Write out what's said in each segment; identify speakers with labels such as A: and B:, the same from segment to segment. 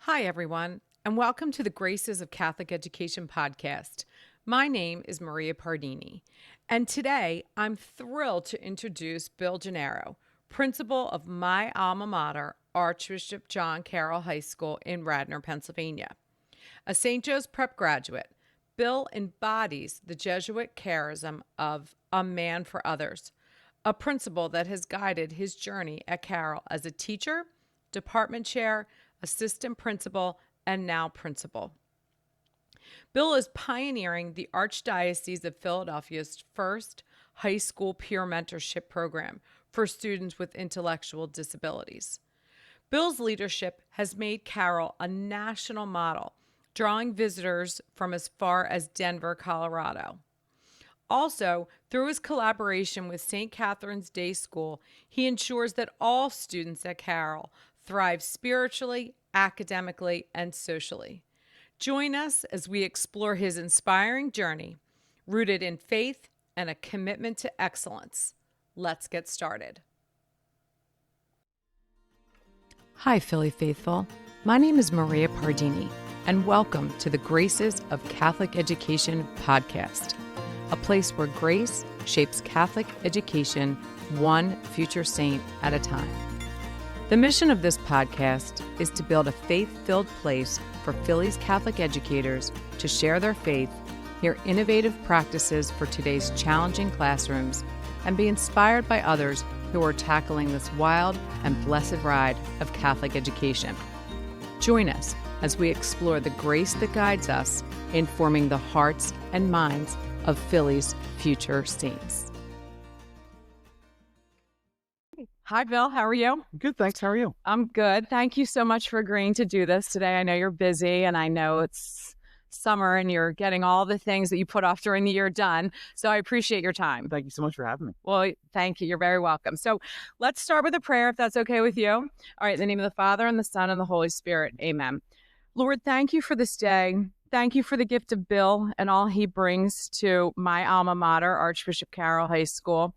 A: Hi, everyone, and welcome to the Graces of Catholic Education podcast. My name is Maria Pardini, and today I'm thrilled to introduce Bill Gennaro, principal of my alma mater, Archbishop John Carroll High School in Radnor, Pennsylvania. A St. Joe's Prep graduate, Bill embodies the Jesuit charism of a man for others, a principle that has guided his journey at Carroll as a teacher, department chair, assistant principal, and now principal. Bill is pioneering the Archdiocese of Philadelphia's first high school peer mentorship program for students with intellectual disabilities. Bill's leadership has made Carroll a national model, drawing visitors from as far as Denver, Colorado. Also, through his collaboration with St. Katherine Day School, he ensures that all students at Carroll thrive spiritually, academically, and socially. Join us as we explore his inspiring journey, rooted in faith and a commitment to excellence. Let's get started. Hi, Philly faithful. My name is Maria Pardini, and welcome to the Graces of Catholic Education podcast, a place where grace shapes Catholic education one future saint at a time. The mission of this podcast is to build a faith-filled place for Philly's Catholic educators to share their faith, hear innovative practices for today's challenging classrooms, and be inspired by others who are tackling this wild and blessed ride of Catholic education. Join us as we explore the grace that guides us in forming the hearts and minds of Philly's future saints. Hi, Bill. How are you?
B: Good, thanks. How are you?
A: I'm good. Thank you so much for agreeing to do this today. I know you're busy, and I know it's summer, and you're getting all the things that you put off during the year done. So I appreciate your time.
B: Thank you so much for having me.
A: Well, thank you. You're very welcome. So let's start with a prayer, if that's okay with you. All right. In the name of the Father, and the Son, and the Holy Spirit. Amen. Lord, thank you for this day. Thank you for the gift of Bill and all he brings to my alma mater, Archbishop Carroll High School.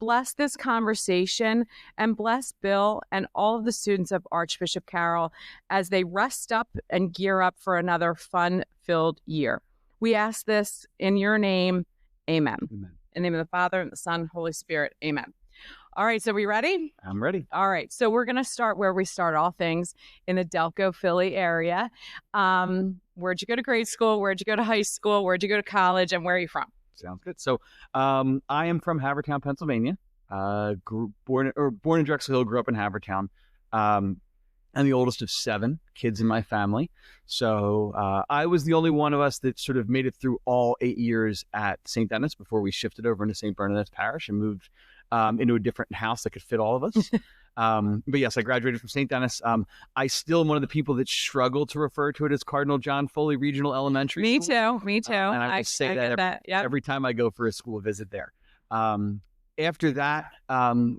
A: Bless this conversation and bless Bill and all of the students of Archbishop Carroll as they rest up and gear up for another fun-filled year. We ask this in your name. Amen.
B: Amen.
A: In the name of the Father, and the Son, and Holy Spirit. Amen. All right, so we ready?
B: I'm ready.
A: All right, so we're going to start where we start all things in the Delco, Philly area. Where'd you go to grade school? Where'd you go to high school? Where'd you go to college? And where are you from?
B: Sounds good. So I am from Havertown, Pennsylvania. Born in Drexel Hill, grew up in Havertown. I'm the oldest of 7 kids in my family. So I was the only one of us that sort of made it through all 8 years at St. Denis before we shifted over into St. Bernadette's Parish and moved into a different house that could fit all of us. But yes, I graduated from St. Denis. I still am one of the people that struggle to refer to it as Cardinal John Foley Regional Elementary School.
A: Me too.
B: And I would say that every time I go for a school visit there. After that,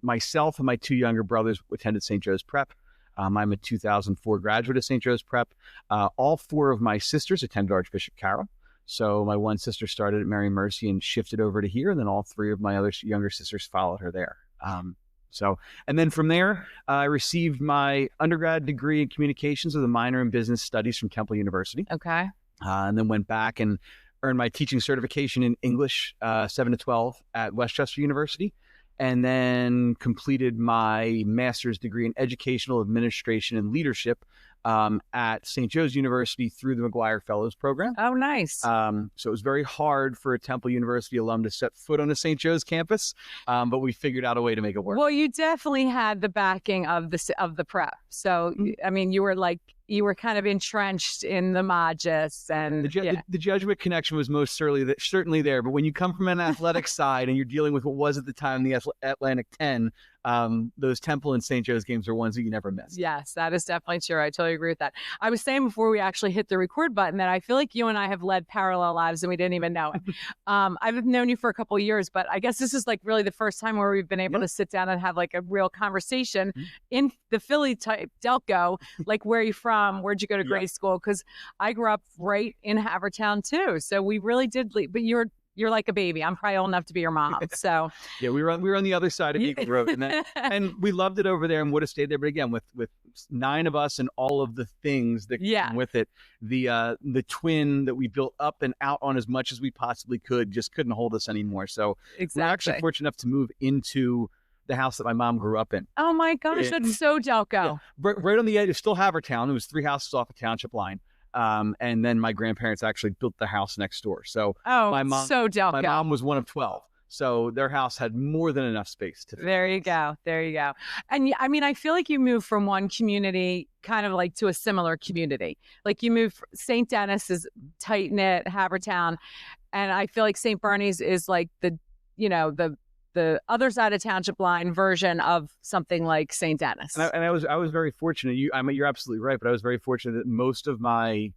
B: myself and my 2 younger brothers attended St. Joe's Prep. I'm a 2004 graduate of St. Joe's Prep. All 4 of my sisters attended Archbishop Carroll. So my one sister started at Mary Mercy and shifted over to here, and then all 3 of my other younger sisters followed her there. And then from there, I received my undergrad degree in communications with a minor in business studies from Temple University.
A: Okay.
B: And then went back and earned my teaching certification in English 7 to 12 at Westchester University. And then completed my master's degree in educational administration and leadership at St. Joe's University through the McGuire Fellows Program.
A: Oh, nice.
B: So it was very hard for a Temple University alum to set foot on a St. Joe's campus, but we figured out a way to make it work.
A: Well, you definitely had the backing of the prep. So, I mean, you were kind of entrenched in the Magis, and
B: the Jesuit connection was most certainly there. But when you come from an athletic side and you're dealing with what was at the time the Atlantic 10, those Temple and St. Joe's games are ones that you never miss.
A: Yes, that is definitely true. I totally agree with that. I was saying before we actually hit the record button that I feel like you and I have led parallel lives and we didn't even know it. I've known you for a couple of years, but I guess this is like really the first time where we've been able to sit down and have like a real conversation in the Philly type Delco. Like, where are you from? Where'd you go to grade school? Because I grew up right in Havertown too. So we really did leave. But You're like a baby. I'm probably old enough to be your mom. So
B: yeah, we were on the other side of Eagle Road, and we loved it over there and would have stayed there. But again, with 9 of us and all of the things that came with it, the twin that we built up and out on as much as we possibly could just couldn't hold us anymore. So we're actually fortunate enough to move into the house that my mom grew up in.
A: Oh my gosh, that's so Delco.
B: Yeah, right on the edge of still Havertown. It was 3 houses off a township line. And then my grandparents actually built the house next door. So my mom was one of 12. So their house had more than enough space to fit.
A: There you go. And I mean, I feel like you moved from one community kind of like to a similar community. Like you moved, St. Denis is tight knit, Havertown. And I feel like St. Bernie's is like the other side of township line version of something like St. Denis.
B: And I was very fortunate. You're absolutely right, but I was very fortunate that most of my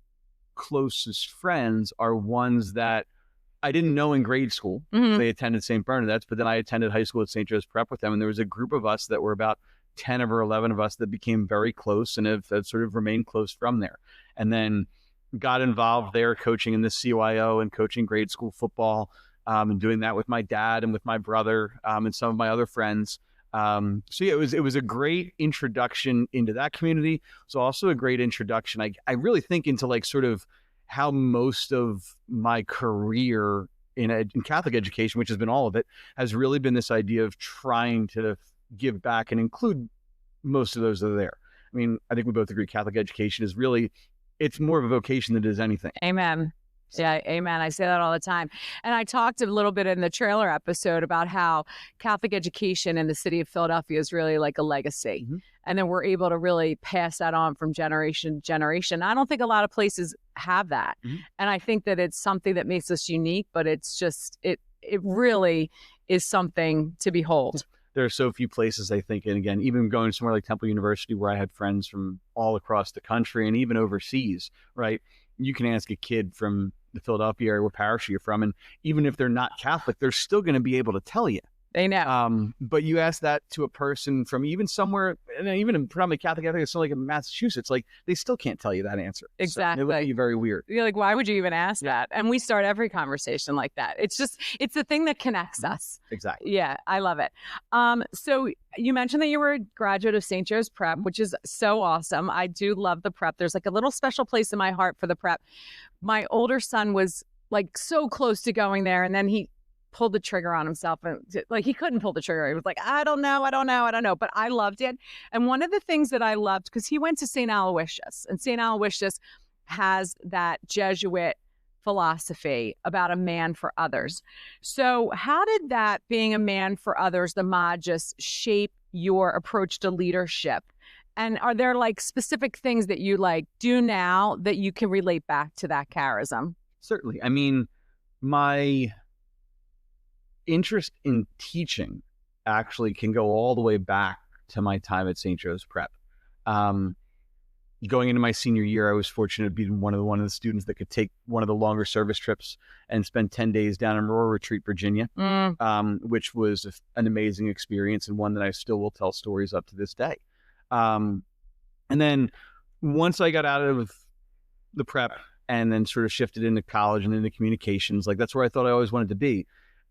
B: closest friends are ones that I didn't know in grade school.
A: Mm-hmm.
B: They attended St. Bernadette's, but then I attended high school at St. Joe's Prep with them, and there was a group of us that were about 10 or 11 of us that became very close and have sort of remained close from there. And then got involved there coaching in the CYO and coaching grade school football. And doing that with my dad and with my brother and some of my other friends. So yeah, it was a great introduction into that community. It was also a great introduction, I really think, into like sort of how most of my career in Catholic education, which has been all of it, has really been this idea of trying to give back and include most of those that are there. I mean, I think we both agree Catholic education is really, it's more of a vocation than it is anything.
A: Amen. Yeah, amen. I say that all the time. And I talked a little bit in the trailer episode about how Catholic education in the city of Philadelphia is really like a legacy. Mm-hmm. And then we're able to really pass that on from generation to generation. I don't think a lot of places have that. Mm-hmm. And I think that it's something that makes us unique, but it's just, it really is something to behold.
B: There are so few places, I think, and again, even going somewhere like Temple University, where I had friends from all across the country and even overseas, right? You can ask a kid from the Philadelphia area, what parish you're from, and even if they're not Catholic, they're still going to be able to tell you.
A: They know.
B: But you ask that to a person from even somewhere, and even in predominantly Catholic, I think it's like in Massachusetts, like they still can't tell you that answer.
A: Exactly.
B: So they look at you very weird.
A: You're like, why would you even ask that? And we start every conversation like that. It's the thing that connects us.
B: Exactly.
A: Yeah, I love it. So you mentioned that you were a graduate of St. Joe's Prep, which is so awesome. I do love the prep. There's like a little special place in my heart for the prep. My older son was like so close to going there, and then he pulled the trigger on himself, and like he couldn't pull the trigger. He was like, I don't know. But I loved it. And one of the things that I loved, because he went to St. Aloysius, and St. Aloysius has that Jesuit philosophy about a man for others. So how did that being a man for others, the Magis, shape your approach to leadership? And are there like specific things that you like do now that you can relate back to that charism?
B: Certainly. I mean, my interest in teaching actually can go all the way back to my time at St. Joe's Prep. Going into my senior year, I was fortunate to be one of the students that could take one of the longer service trips and spend 10 days down in Rural Retreat, Virginia, which was an amazing experience and one that I still will tell stories of to this day. And then once I got out of the prep and then sort of shifted into college and into communications, like that's where I thought I always wanted to be.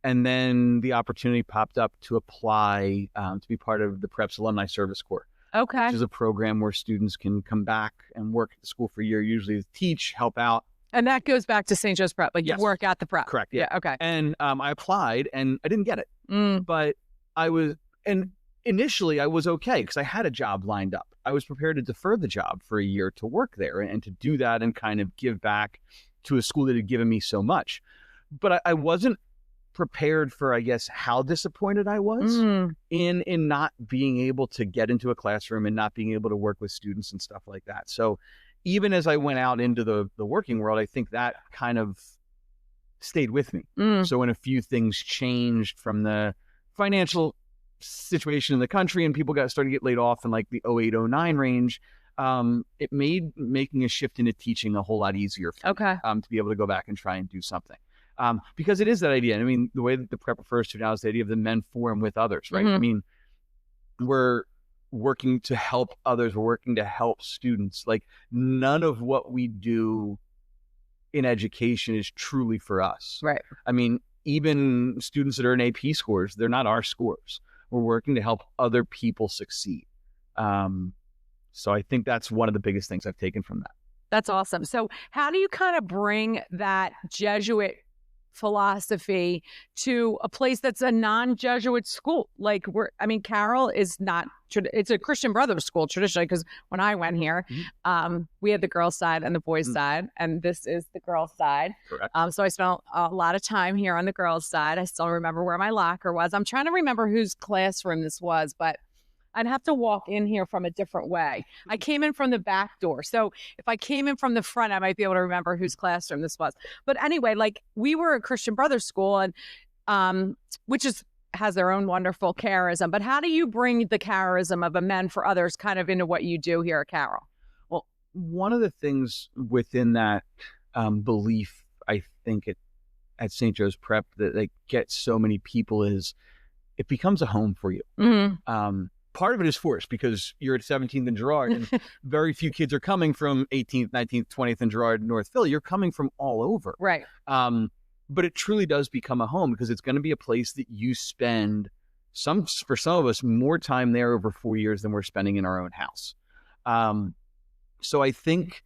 B: And then the opportunity popped up to apply to be part of the Prep's Alumni Service Corps.
A: Okay.
B: Which is a program where students can come back and work at the school for a year, usually teach, help out.
A: And that goes back to St. Joe's Prep, like yes. You work at the prep.
B: Correct. Yeah.
A: Okay.
B: And I applied and I didn't get it. But initially I was okay because I had a job lined up. I was prepared to defer the job for a year to work there and to do that and kind of give back to a school that had given me so much. But I wasn't prepared for, I guess, how disappointed I was in not being able to get into a classroom and not being able to work with students and stuff like that. So even as I went out into the working world, I think that kind of stayed with me. So when a few things changed from the financial situation in the country and people started to get laid off in like the 08, 09 range, it made making a shift into teaching a whole lot easier for me, to be able to go back and try and do something. Because it is that idea. I mean, the way that the prep refers to now is the idea of the men for and with others, right? I mean, we're working to help others. We're working to help students. Like none of what we do in education is truly for us.
A: Right.
B: I mean, even students that are in AP scores, they're not our scores. We're working to help other people succeed. So I think that's one of the biggest things I've taken from that.
A: That's awesome. So how do you kind of bring that Jesuit philosophy to a place that's a non-Jesuit school? Like Carroll is not, it's a Christian Brothers school traditionally, because when I went here, we had the girls' side and the boys' side, and this is the girls' side.
B: Correct.
A: So I spent a lot of time here on the girls' side. I still remember where my locker was. I'm trying to remember whose classroom this was, but I'd have to walk in here from a different way. I came in from the back door. So if I came in from the front, I might be able to remember whose classroom this was. But anyway, like, we were a Christian Brothers school, and which has their own wonderful charism. But how do you bring the charism of a Men for Others kind of into what you do here at Carroll?
B: Well, one of the things within that belief, I think at St. Joe's Prep, that gets so many people is it becomes a home for you.
A: Mm-hmm.
B: Part of it is forced because you're at 17th and Girard, and very few kids are coming from 18th, 19th, 20th and Girard, North Philly. You're coming from all over.
A: Right.
B: But it truly does become a home because it's going to be a place that you spend for some of us more time there over 4 years than we're spending in our own house. So I think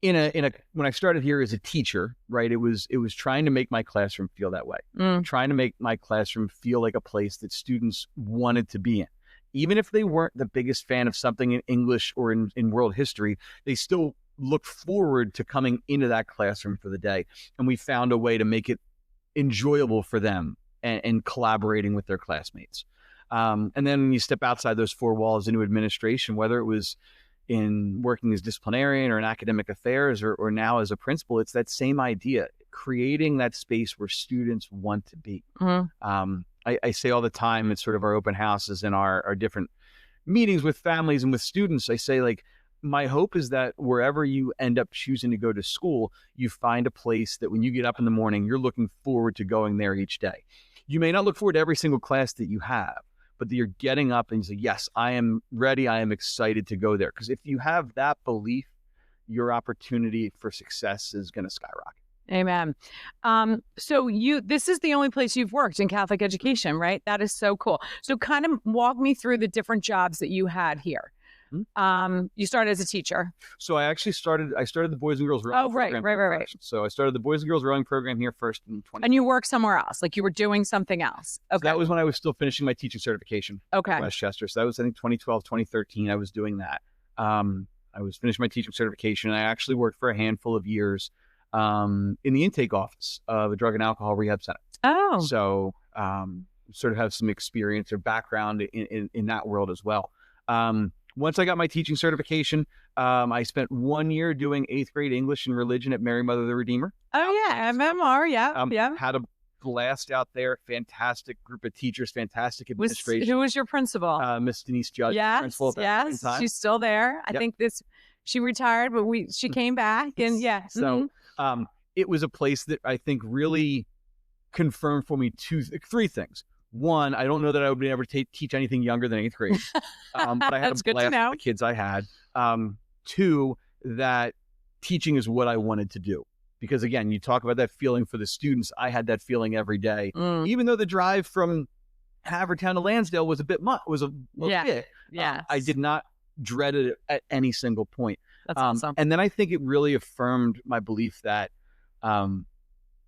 B: when I started here as a teacher, right, it was trying to make my classroom feel that way, trying to make my classroom feel like a place that students wanted to be in. Even if they weren't the biggest fan of something in English or in world history, they still looked forward to coming into that classroom for the day. And we found a way to make it enjoyable for them and collaborating with their classmates. And then when you step outside those four walls into administration, whether it was in working as disciplinarian or in academic affairs or now as a principal, it's that same idea, creating that space where students want to be. Mm-hmm. I say all the time, it's sort of our open houses and our different meetings with families and with students. I say, like, my hope is that wherever you end up choosing to go to school, you find a place that when you get up in the morning, you're looking forward to going there each day. You may not look forward to every single class that you have, but you're getting up and you say, yes, I am ready. I am excited to go there. Because if you have that belief, your opportunity for success is going to skyrocket.
A: Amen. So this is the only place you've worked in Catholic education, right? That is so cool. So kind of walk me through the different jobs that you had here. You started as a teacher.
B: So I started the Boys and Girls Rowing program.
A: Right.
B: So I started the Boys and Girls Rowing program here first in 20.
A: And you worked somewhere else, like you were doing something else. Okay.
B: So that was when I was still finishing my teaching certification.
A: Okay.
B: At Westchester. So that was, I think, 2012, 2013. I was doing that. I was finishing my teaching certification. I actually worked for a handful of years in the intake office of a drug and alcohol rehab center.
A: Oh.
B: So sort of have some experience or background in that world as well. Once I got my teaching certification, I spent 1 year doing 8th grade English and religion at Mary Mother of the Redeemer.
A: Oh, yeah. MMR. Yeah.
B: Had a blast out there. Fantastic group of teachers, fantastic administration.
A: Who was your principal?
B: Miss Denise Judge. Principal at that time.
A: She's still there. I think she retired, but she came back. And yeah.
B: So it was a place that I think really confirmed for me three things. One, I don't know that I would be able to teach anything younger than 8th grade, but I had a blast with the kids I had. Two, that teaching is what I wanted to do. Because again, you talk about that feeling for the students. I had that feeling every day. Even though the drive from Havertown to Lansdale was a bit bit.
A: Yeah.
B: I did not dread it at any single point.
A: That's awesome.
B: And then I think it really affirmed my belief that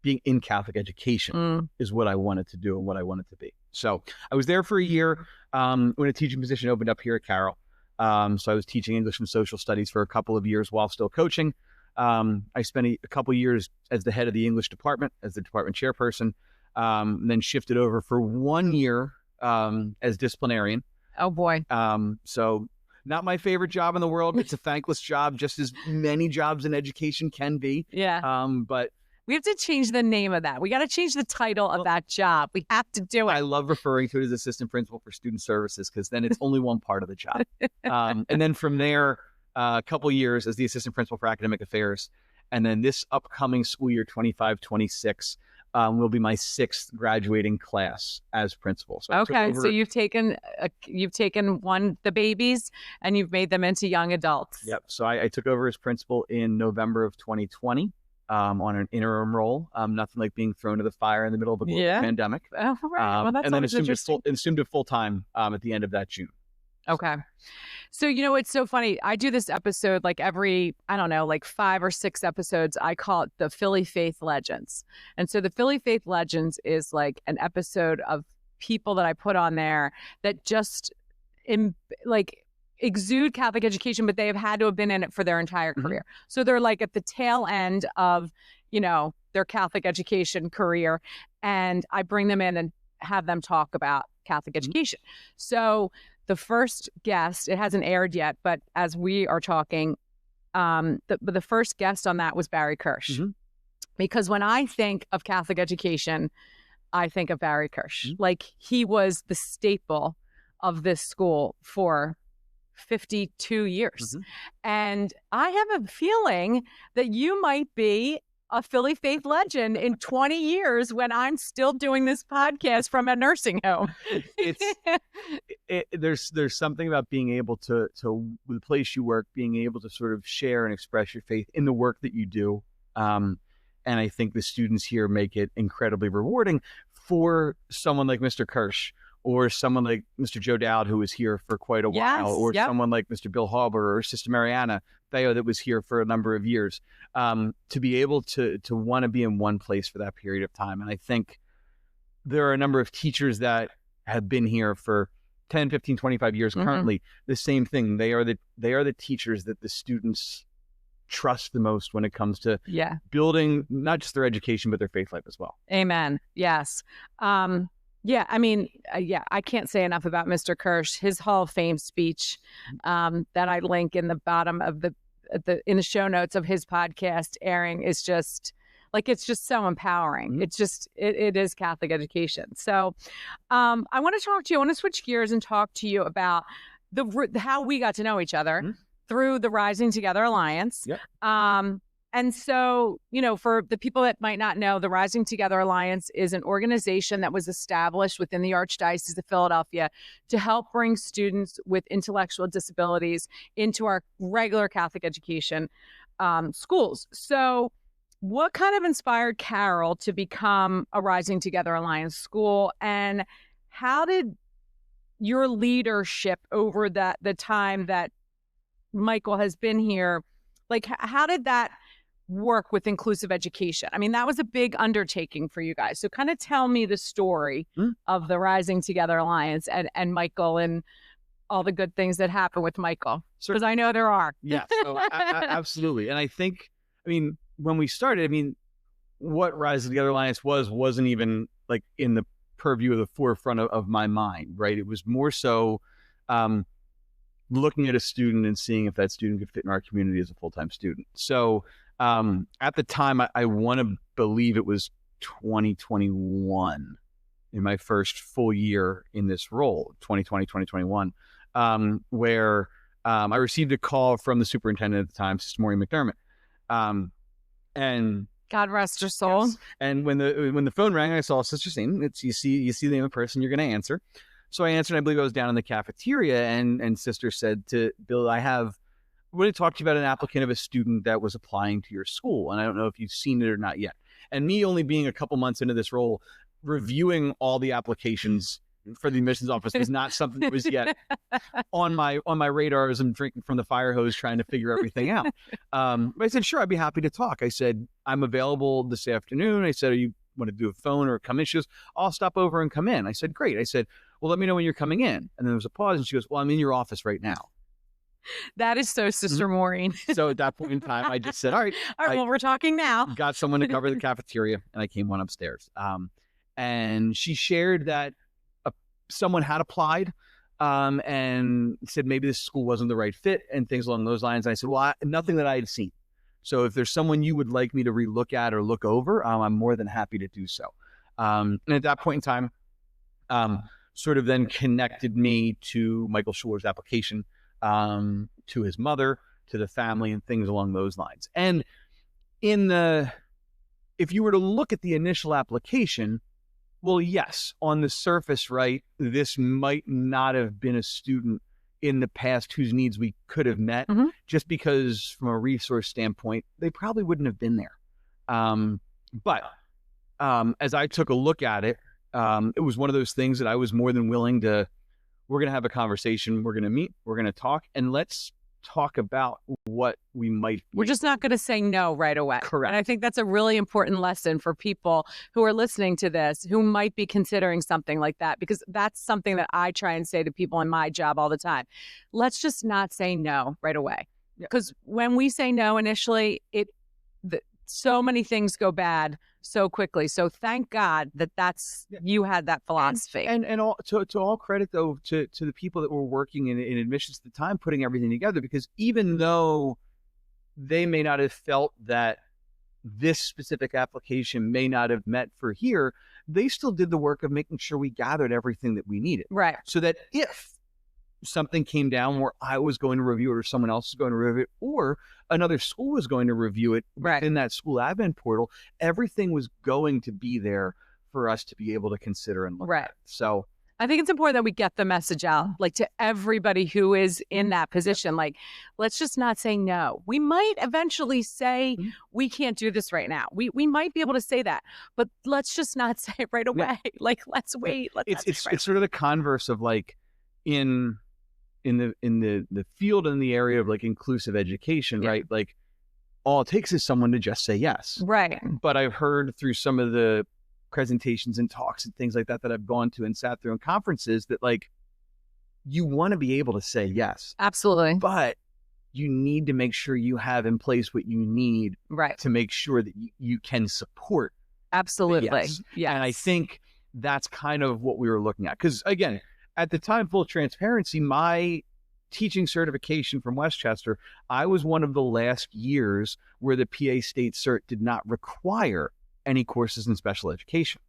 B: being in Catholic education is what I wanted to do and what I wanted to be. So I was there for a year when a teaching position opened up here at Carroll. So I was teaching English and social studies for a couple of years while still coaching. I spent a couple of years as the head of the English department, as the department chairperson, and then shifted over for 1 year as disciplinarian.
A: Oh, boy.
B: So not my favorite job in the world. It's a thankless job, just as many jobs in education can be.
A: Yeah.
B: But
A: we have to change the name of that. We got to change the title of that job. We have to do it.
B: I love referring to it as assistant principal for student services because then it's only one part of the job. And then from there, a couple years as the assistant principal for academic affairs. And then this upcoming school year, 25-26, will be my 6th graduating class as principal. So
A: so you've taken the babies and you've made them into young adults.
B: Yep. So I took over as principal in November of 2020. on an interim role. Nothing like being thrown to the fire in the middle of a global pandemic.
A: Oh, right. Well, that's
B: and then
A: always interesting.
B: assumed it full time at the end of that June.
A: Okay. So, it's so funny. I do this episode like every, I don't know, like 5 or 6 episodes. I call it the Philly Faith Legends. And so the Philly Faith Legends is like an episode of people that I put on there that just exude Catholic education, but they have had to have been in it for their entire career. So they're like at the tail end of, their Catholic education career. And I bring them in and have them talk about Catholic education. So the first guest, it hasn't aired yet, but as we are talking, the first guest on that was Barry Kirsch. Because when I think of Catholic education, I think of Barry Kirsch. Like, he was the staple of this school for 52 years. And I have a feeling that you might be a Philly Faith legend in 20 years when I'm still doing this podcast from a nursing home.
B: There's something about being able to the place you work, being able to sort of share and express your faith in the work that you do. And I think the students here make it incredibly rewarding for someone like Mr. Kirsch, or someone like Mr. Joe Dowd, who was here for quite a while, or someone like Mr. Bill Hauber or Sister Mariana Theo that was here for a number of years, to be able to want to be in one place for that period of time. And I think there are a number of teachers that have been here for 10, 15, 25 years currently. The same thing. They are the teachers that the students trust the most when it comes to building not just their education, but their faith life as well.
A: Amen. Yes. I can't say enough about Mr. Kirsch. His Hall of Fame speech that I link in the bottom of in the show notes of his podcast airing is just like, it's just so empowering. It's just, it is Catholic education. So I want to talk to you. I want to switch gears and talk to you about how we got to know each other through the Rising Together Alliance. And so, for the people that might not know, the Rising Together Alliance is an organization that was established within the Archdiocese of Philadelphia to help bring students with intellectual disabilities into our regular Catholic education schools. So what kind of inspired Carroll to become a Rising Together Alliance school? And how did your leadership over the time that Michael has been here, how did that work with inclusive education? I mean, that was a big undertaking for you guys. So kind of tell me the story of the Rising Together Alliance and Michael and all the good things that happen with Michael, because I know there are.
B: Yeah, absolutely. And I think, when we started, what Rising Together Alliance wasn't even like in the purview of the forefront of my mind, right? It was more so looking at a student and seeing if that student could fit in our community as a full-time student. So at the time, I want to believe it was 2021 in my first full year in this role, 2020, 2021, where I received a call from the superintendent at the time, Sister Maureen McDermott. And
A: God rest her soul.
B: Yes. And when the phone rang, I saw Sister Steen. You see the name of the person you're going to answer. So I answered. I believe I was down in the cafeteria, and Sister said to Bill, I want to talk to you about an applicant of a student that was applying to your school, and I don't know if you've seen it or not yet. And me only being a couple months into this role, reviewing all the applications for the admissions office was not something that was yet on my radar as I'm drinking from the fire hose trying to figure everything out. But I said, sure, I'd be happy to talk. I said, I'm available this afternoon. I said, you want to do a phone or come in? She goes, I'll stop over and come in. I said, great. I said, well, let me know when you're coming in. And then there was a pause, and she goes, well, I'm in your office right now.
A: That is so Sister Maureen.
B: So at that point in time, I just said, all right,
A: well, we're talking now.
B: Got someone to cover the cafeteria, and I came on upstairs. And she shared that someone had applied and said maybe this school wasn't the right fit and things along those lines. And I said, well, nothing that I had seen. So if there's someone you would like me to relook at or look over, I'm more than happy to do so. And at that point in time, sort of then connected me to Michael Schuller's application, to his mother, to the family, and things along those lines. And if you were to look at the initial application, well, yes, on the surface, right, this might not have been a student in the past whose needs we could have met, just because from a resource standpoint, they probably wouldn't have been there. But as I took a look at it, it was one of those things that I was more than willing to, we're going to have a conversation. We're going to meet, we're going to talk, and let's talk about what we might.
A: We're just not going to say no right away.
B: Correct.
A: And I think that's a really important lesson for people who are listening to this, who might be considering something like that, because that's something that I try and say to people in my job all the time. Let's just not say no right away. Because when we say no initially, so many things go bad so quickly. So thank God that you had that philosophy.
B: And all, to all credit, though, to the people that were working in admissions at the time, putting everything together, because even though they may not have felt that this specific application may not have met for here, they still did the work of making sure we gathered everything that we needed.
A: Right.
B: So that if something came down where I was going to review it or someone else was going to review it or another school was going to review it in that school admin portal, everything was going to be there for us to be able to consider and look at. So
A: I think it's important that we get the message out, like, to everybody who is in that position. Like, let's just not say no. We might eventually say, we can't do this right now. We might be able to say that, but let's just not say it right away. Like, let's wait.
B: It's sort of the converse of, like, in the field and the area of, like, inclusive education, right? Like, all it takes is someone to just say yes.
A: Right.
B: But I've heard through some of the presentations and talks and things like that I've gone to and sat through in conferences that, like, you want to be able to say yes.
A: Absolutely.
B: But you need to make sure you have in place what you need to make sure that you can support.
A: Absolutely. Yes.
B: And I think that's kind of what we were looking at. Because, again, at the time, full transparency, my teaching certification from Westchester, I was one of the last years where the PA State Cert did not require any courses in special education.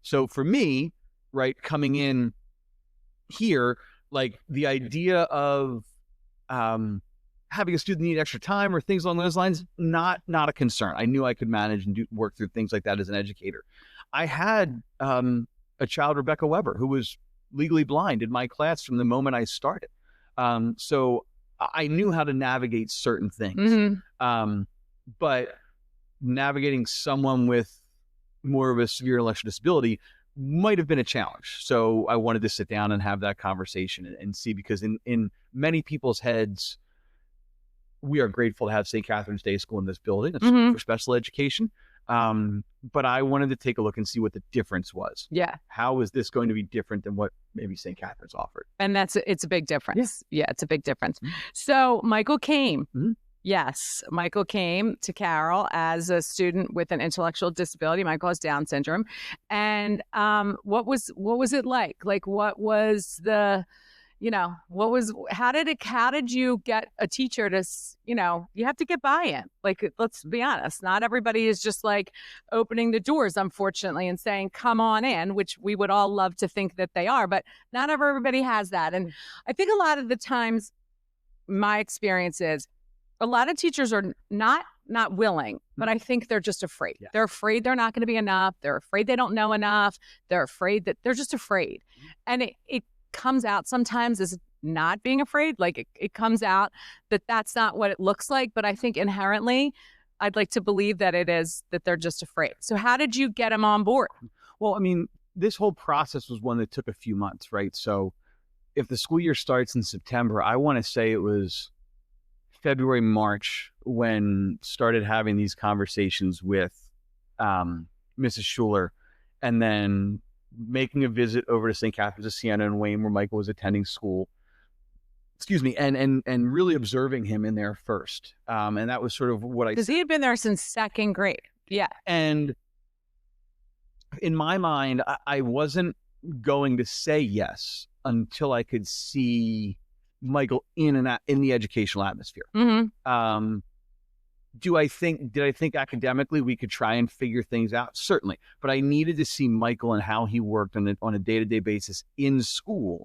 B: So for me, right, coming in here, like, the idea of having a student need extra time or things along those lines, not a concern. I knew I could manage and work through things like that as an educator. I had a child, Rebecca Weber, who was legally blind in my class from the moment I started. So I knew how to navigate certain things. But navigating someone with more of a severe intellectual disability might have been a challenge. So I wanted to sit down and have that conversation and see, because in many people's heads, we are grateful to have St. Catherine's Day School in this building for special education. But I wanted to take a look and see what the difference was. Yeah. How is this going to be different than what maybe St. Catherine's offered?
A: And it's a big difference. Yeah, it's a big difference. So Michael came. Yes, Michael came to Carroll as a student with an intellectual disability. Michael has Down syndrome. And what was it like? Like, what was the, how did you get a teacher to, you have to get buy-in. Like, let's be honest, not everybody is just, like, opening the doors, unfortunately, and saying, come on in, which we would all love to think that they are, but not everybody has that. And I think a lot of the times, my experience is, a lot of teachers are not willing, but I think they're just afraid. Yeah. They're afraid they're not going to be enough. They're afraid they don't know enough. They're afraid that they're just afraid. And it comes out sometimes as not being afraid. Like, it comes out that that's not what it looks like. But I think inherently, I'd like to believe that it is that they're just afraid. So how did you get them on board?
B: Well, I mean, this whole process was one that took a few months, right? So if the school year starts in September, I want to say it was February, March, when started having these conversations with Mrs. Schuller, and then making a visit over to St. Catherine's of Siena and Wayne, where Michael was attending school. And really observing him in there first. And that was sort of what
A: because he had been there since second grade. Yeah.
B: And in my mind, I wasn't going to say yes until I could see Michael in the educational atmosphere. Did I think academically we could try and figure things out? Certainly. But I needed to see Michael and how he worked on a day-to-day basis in school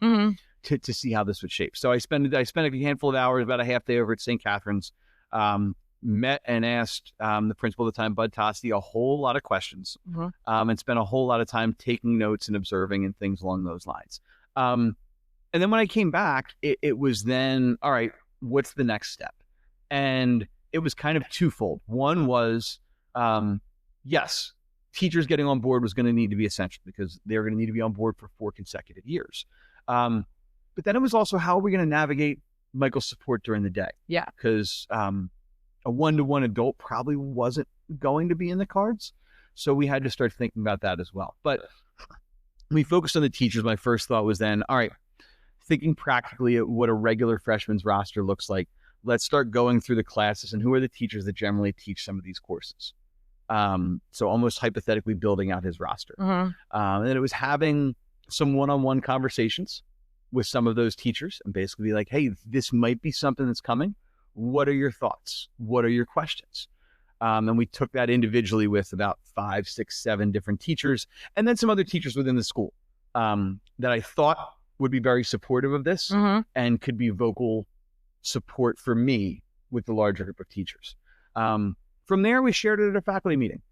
B: to see how this would shape. So I spent a handful of hours, about a half day over at St. Catherine's, met and asked the principal at the time, Bud Tosti, a whole lot of questions, and spent a whole lot of time taking notes and observing and things along those lines. And then when I came back, it was then, all right, what's the next step? And it was kind of twofold. One was Yes, teachers getting on board was going to need to be essential because they're going to need to be on board for 4 consecutive years. But then it was also, how are we going to navigate Michael's support during the day?
A: Yeah.
B: Because a one-to-one adult probably wasn't going to be in the cards. So we had to start thinking about that as well. But when we focused on the teachers, my first thought was then, all right, thinking practically at what a regular freshman's roster looks like, let's start going through the classes and who are the teachers that generally teach some of these courses. So almost hypothetically building out his roster. And then it was having some one-on-one conversations with some of those teachers and basically be like, hey, this might be something that's coming. What are your thoughts? What are your questions? And we took that individually with about 5, 6, 7 different teachers, and then some other teachers within the school that I thought would be very supportive of this and could be vocal support for me with the larger group of teachers. From there, we shared it at a faculty meeting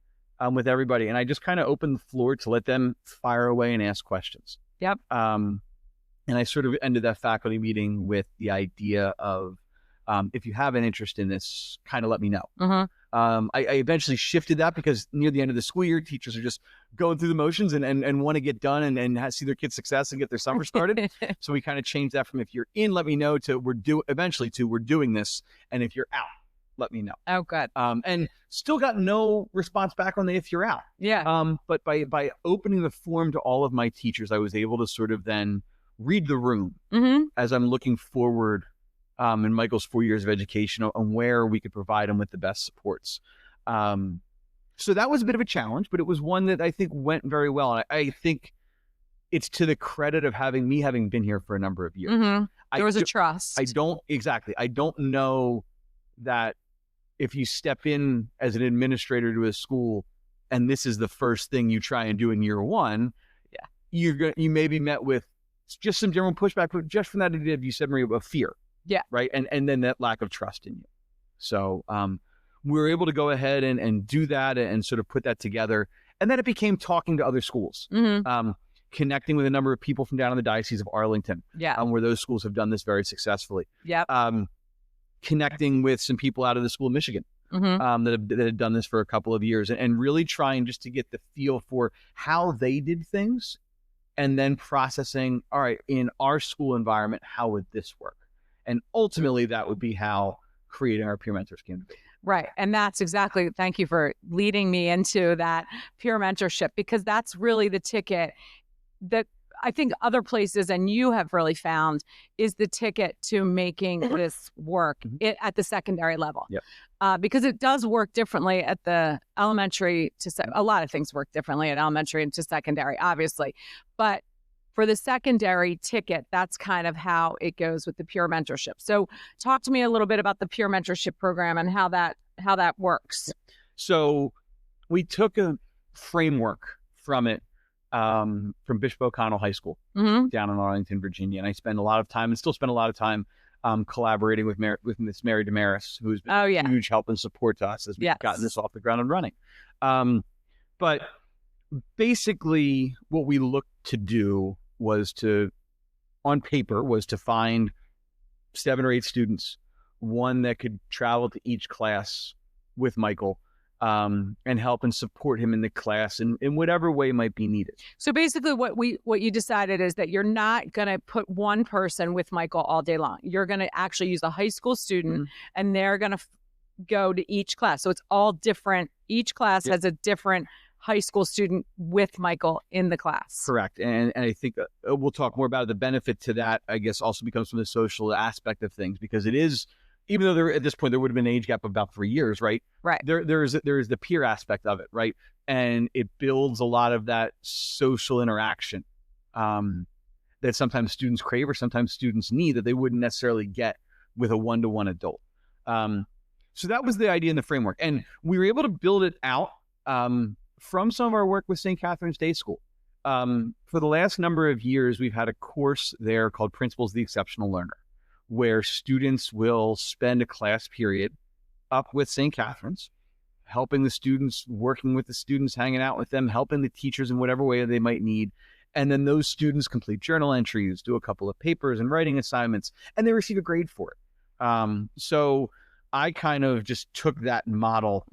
B: with everybody, and I just kind of opened the floor to let them fire away and ask questions.
A: Yep.
B: And I sort of ended that faculty meeting with the idea of, if you have an interest in this, kind of let me know. I eventually shifted that because near the end of the school year, teachers are just going through the motions and want to get done and see their kids' success and get their summer started. So we kind of changed that from, if you're in, let me know, to we're doing this. And if you're out, let me know.
A: Oh, good.
B: And still got no response back on the if you're out.
A: Yeah.
B: But by opening the form to all of my teachers, I was able to sort of then read the room as I'm looking forward in Michael's 4 years of education on where we could provide him with the best supports. So that was a bit of a challenge, but it was one that I think went very well. And I think it's to the credit of having been here for a number of years.
A: There was a trust.
B: I don't know that if you step in as an administrator to a school and this is the first thing you try and do in year one, you may be met with just some general pushback, but just from that idea, you said, Maria, of fear.
A: Yeah.
B: Right. And then that lack of trust in you. So we were able to go ahead and do that and sort of put that together. And then it became talking to other schools, connecting with a number of people from down in the Diocese of Arlington, where those schools have done this very successfully. Connecting with some people out of the School of Michigan that had done this for a couple of years and really trying just to get the feel for how they did things and then processing, all right, in our school environment, how would this work? And ultimately, that would be how creating our peer mentors came to be.
A: Right. And that's exactly, thank you for leading me into that peer mentorship, because that's really the ticket that I think other places, and you have really found, is the ticket to making this work at the secondary level. Because it does work differently at the elementary a lot of things work differently at elementary and to secondary, obviously. But for the secondary ticket, that's kind of how it goes with the peer mentorship. So talk to me a little bit about the peer mentorship program and how that works.
B: So we took a framework from it, from Bishop O'Connell High School down in Arlington, Virginia. And I spend a lot of time and still spend a lot of time collaborating with Miss Mary Damaris, who's been a huge help and support to us as we've gotten this off the ground and running. But basically what we looked to do was to find 7 or 8 students, one that could travel to each class with Michael, and help and support him in the class in whatever way might be needed.
A: So basically what you decided is that you're not going to put one person with Michael all day long. You're going to actually use a high school student and they're going to go to each class. So it's all different. Each class has a different high school student with Michael in the class.
B: Correct. And I think we'll talk more about it. The benefit to that, I guess, also becomes from the social aspect of things, because it is, even though at this point there would have been an age gap of about 3 years, right?
A: Right.
B: There's the peer aspect of it, right? And it builds a lot of that social interaction that sometimes students crave or sometimes students need that they wouldn't necessarily get with a one-to-one adult. So that was the idea in the framework. And we were able to build it out from some of our work with St. Catherine's Day School. For the last number of years, we've had a course there called Principles of the Exceptional Learner, where students will spend a class period up with St. Catherine's, helping the students, working with the students, hanging out with them, helping the teachers in whatever way they might need. And then those students complete journal entries, do a couple of papers and writing assignments, and they receive a grade for it. So I kind of just took that model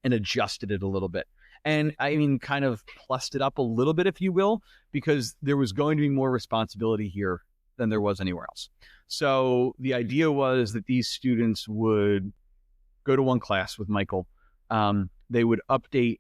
B: and adjusted it a little bit. And I mean, kind of plussed it up a little bit, if you will, because there was going to be more responsibility here than there was anywhere else. So the idea was that these students would go to one class with Michael. They would update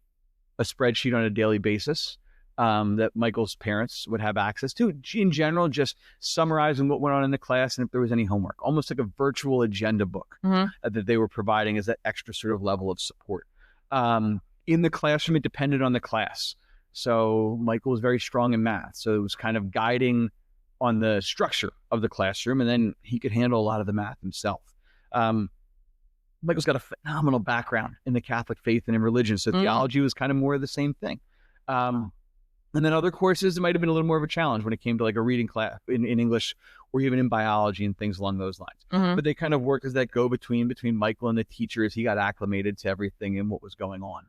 B: a spreadsheet on a daily basis that Michael's parents would have access to. In general, just summarizing what went on in the class and if there was any homework, almost like a virtual agenda book that they were providing as that extra sort of level of support. In the classroom, it depended on the class. So Michael was very strong in math. So it was kind of guiding on the structure of the classroom, and then he could handle a lot of the math himself. Michael's got a phenomenal background in the Catholic faith and in religion. So theology was kind of more of the same thing. And then other courses, it might have been a little more of a challenge when it came to like a reading class in English or even in biology and things along those lines. But they kind of worked as that go-between Michael and the teacher as he got acclimated to everything and what was going on.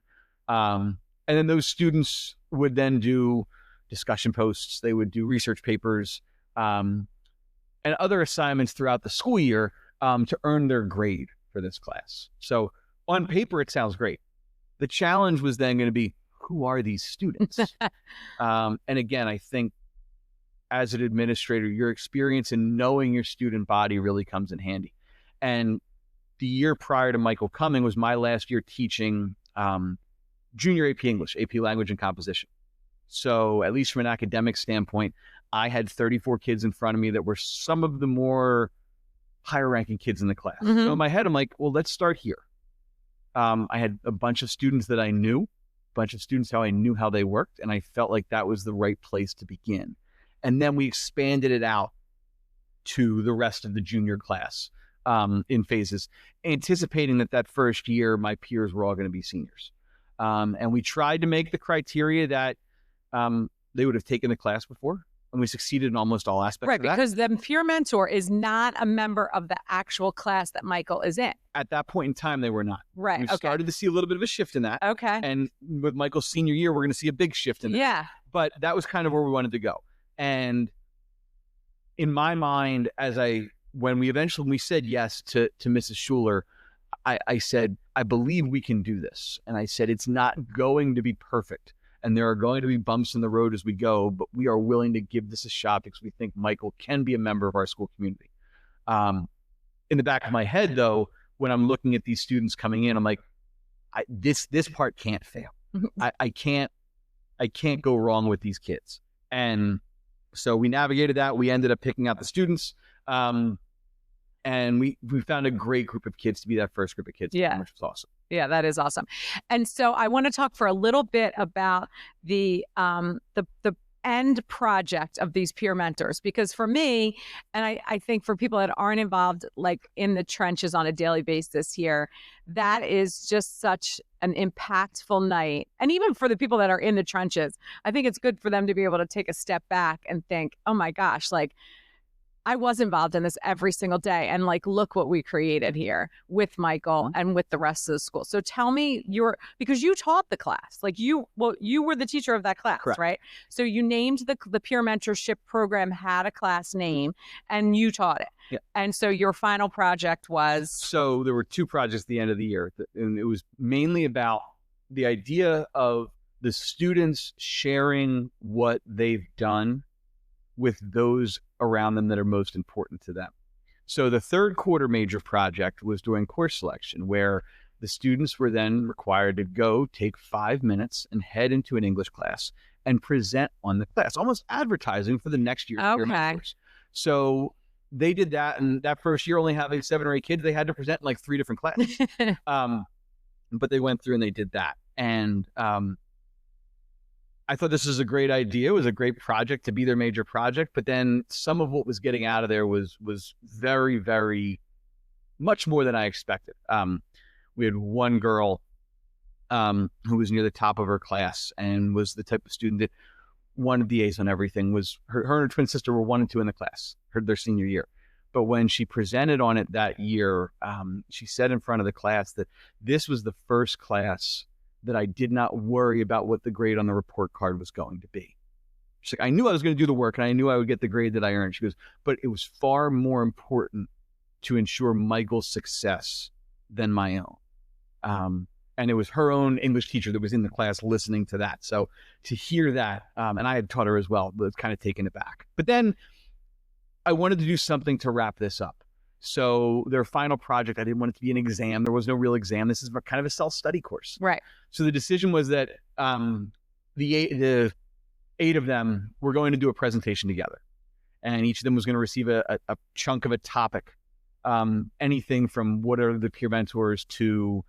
B: And then those students would then do discussion posts. They would do research papers and other assignments throughout the school year to earn their grade for this class. So on paper, it sounds great. The challenge was then going to be, who are these students? And again, I think as an administrator, your experience in knowing your student body really comes in handy. And the year prior to Michael coming was my last year teaching junior AP English, AP Language and Composition. So at least from an academic standpoint, I had 34 kids in front of me that were some of the more higher ranking kids in the class. So in my head, I'm like, well, let's start here. I had a bunch of students that I knew, a bunch of students how I knew how they worked, and I felt like that was the right place to begin. And then we expanded it out to the rest of the junior class in phases, anticipating that first year my peers were all going to be seniors. And we tried to make the criteria that they would have taken the class before, and we succeeded in almost all aspects of that.
A: Right, because the peer mentor is not a member of the actual class that Michael is in.
B: At that point in time, they were not.
A: Right,
B: We started to see a little bit of a shift in that.
A: Okay.
B: And with Michael's senior year, we're going to see a big shift in that.
A: Yeah.
B: But that was kind of where we wanted to go. And in my mind, when we said yes to Mrs. Schuller, I said, I believe we can do this. And I said, it's not going to be perfect. And there are going to be bumps in the road as we go, but we are willing to give this a shot because we think Michael can be a member of our school community. In the back of my head, though, when I'm looking at these students coming in, I'm like, this part can't fail. I can't go wrong with these kids. And so we navigated that. We ended up picking out the students. And we found a great group of kids to be that first group of kids, which was awesome.
A: Yeah, that is awesome. And so I want to talk for a little bit about the end project of these peer mentors, because for me, and I think for people that aren't involved like in the trenches on a daily basis here, that is just such an impactful night. And even for the people that are in the trenches, I think it's good for them to be able to take a step back and think, oh my gosh, like I was involved in this every single day. And like, look what we created here with Michael and with the rest of the school. So tell me because you taught the class, like you were the teacher of that class,
B: Correct.
A: Right? So you named the peer mentorship program had a class name and you taught it.
B: Yeah.
A: And so your final project was?
B: So there were two projects at the end of the year, and it was mainly about the idea of the students sharing what they've done with those around them that are most important to them. So the third quarter major project was doing course selection, where the students were then required to go take 5 minutes and head into an English class and present on the class, almost advertising for the next year's peer mentors. So they did that, and that first year, only having 7 or 8 kids, they had to present in like 3 different classes. But they went through and they did that. And I thought this was a great idea. It was a great project to be their major project. But then some of what was getting out of there was very, very much more than I expected. We had one girl who was near the top of her class and was the type of student that wanted the A's on everything. Was her and her twin sister were 1 and 2 in the class, their senior year. But when she presented on it that year, she said in front of the class that this was the first class that I did not worry about what the grade on the report card was going to be. She's like, I knew I was going to do the work and I knew I would get the grade that I earned. She goes, but it was far more important to ensure Michael's success than my own. And it was her own English teacher that was in the class listening to that. So to hear that, and I had taught her as well, was kind of taken aback. But then I wanted to do something to wrap this up. So their final project, I didn't want it to be an exam. There was no real exam. This is kind of a self-study course.
A: Right.
B: So the decision was that the 8 of them were going to do a presentation together. And each of them was going to receive a chunk of a topic. Anything from what are the peer mentors to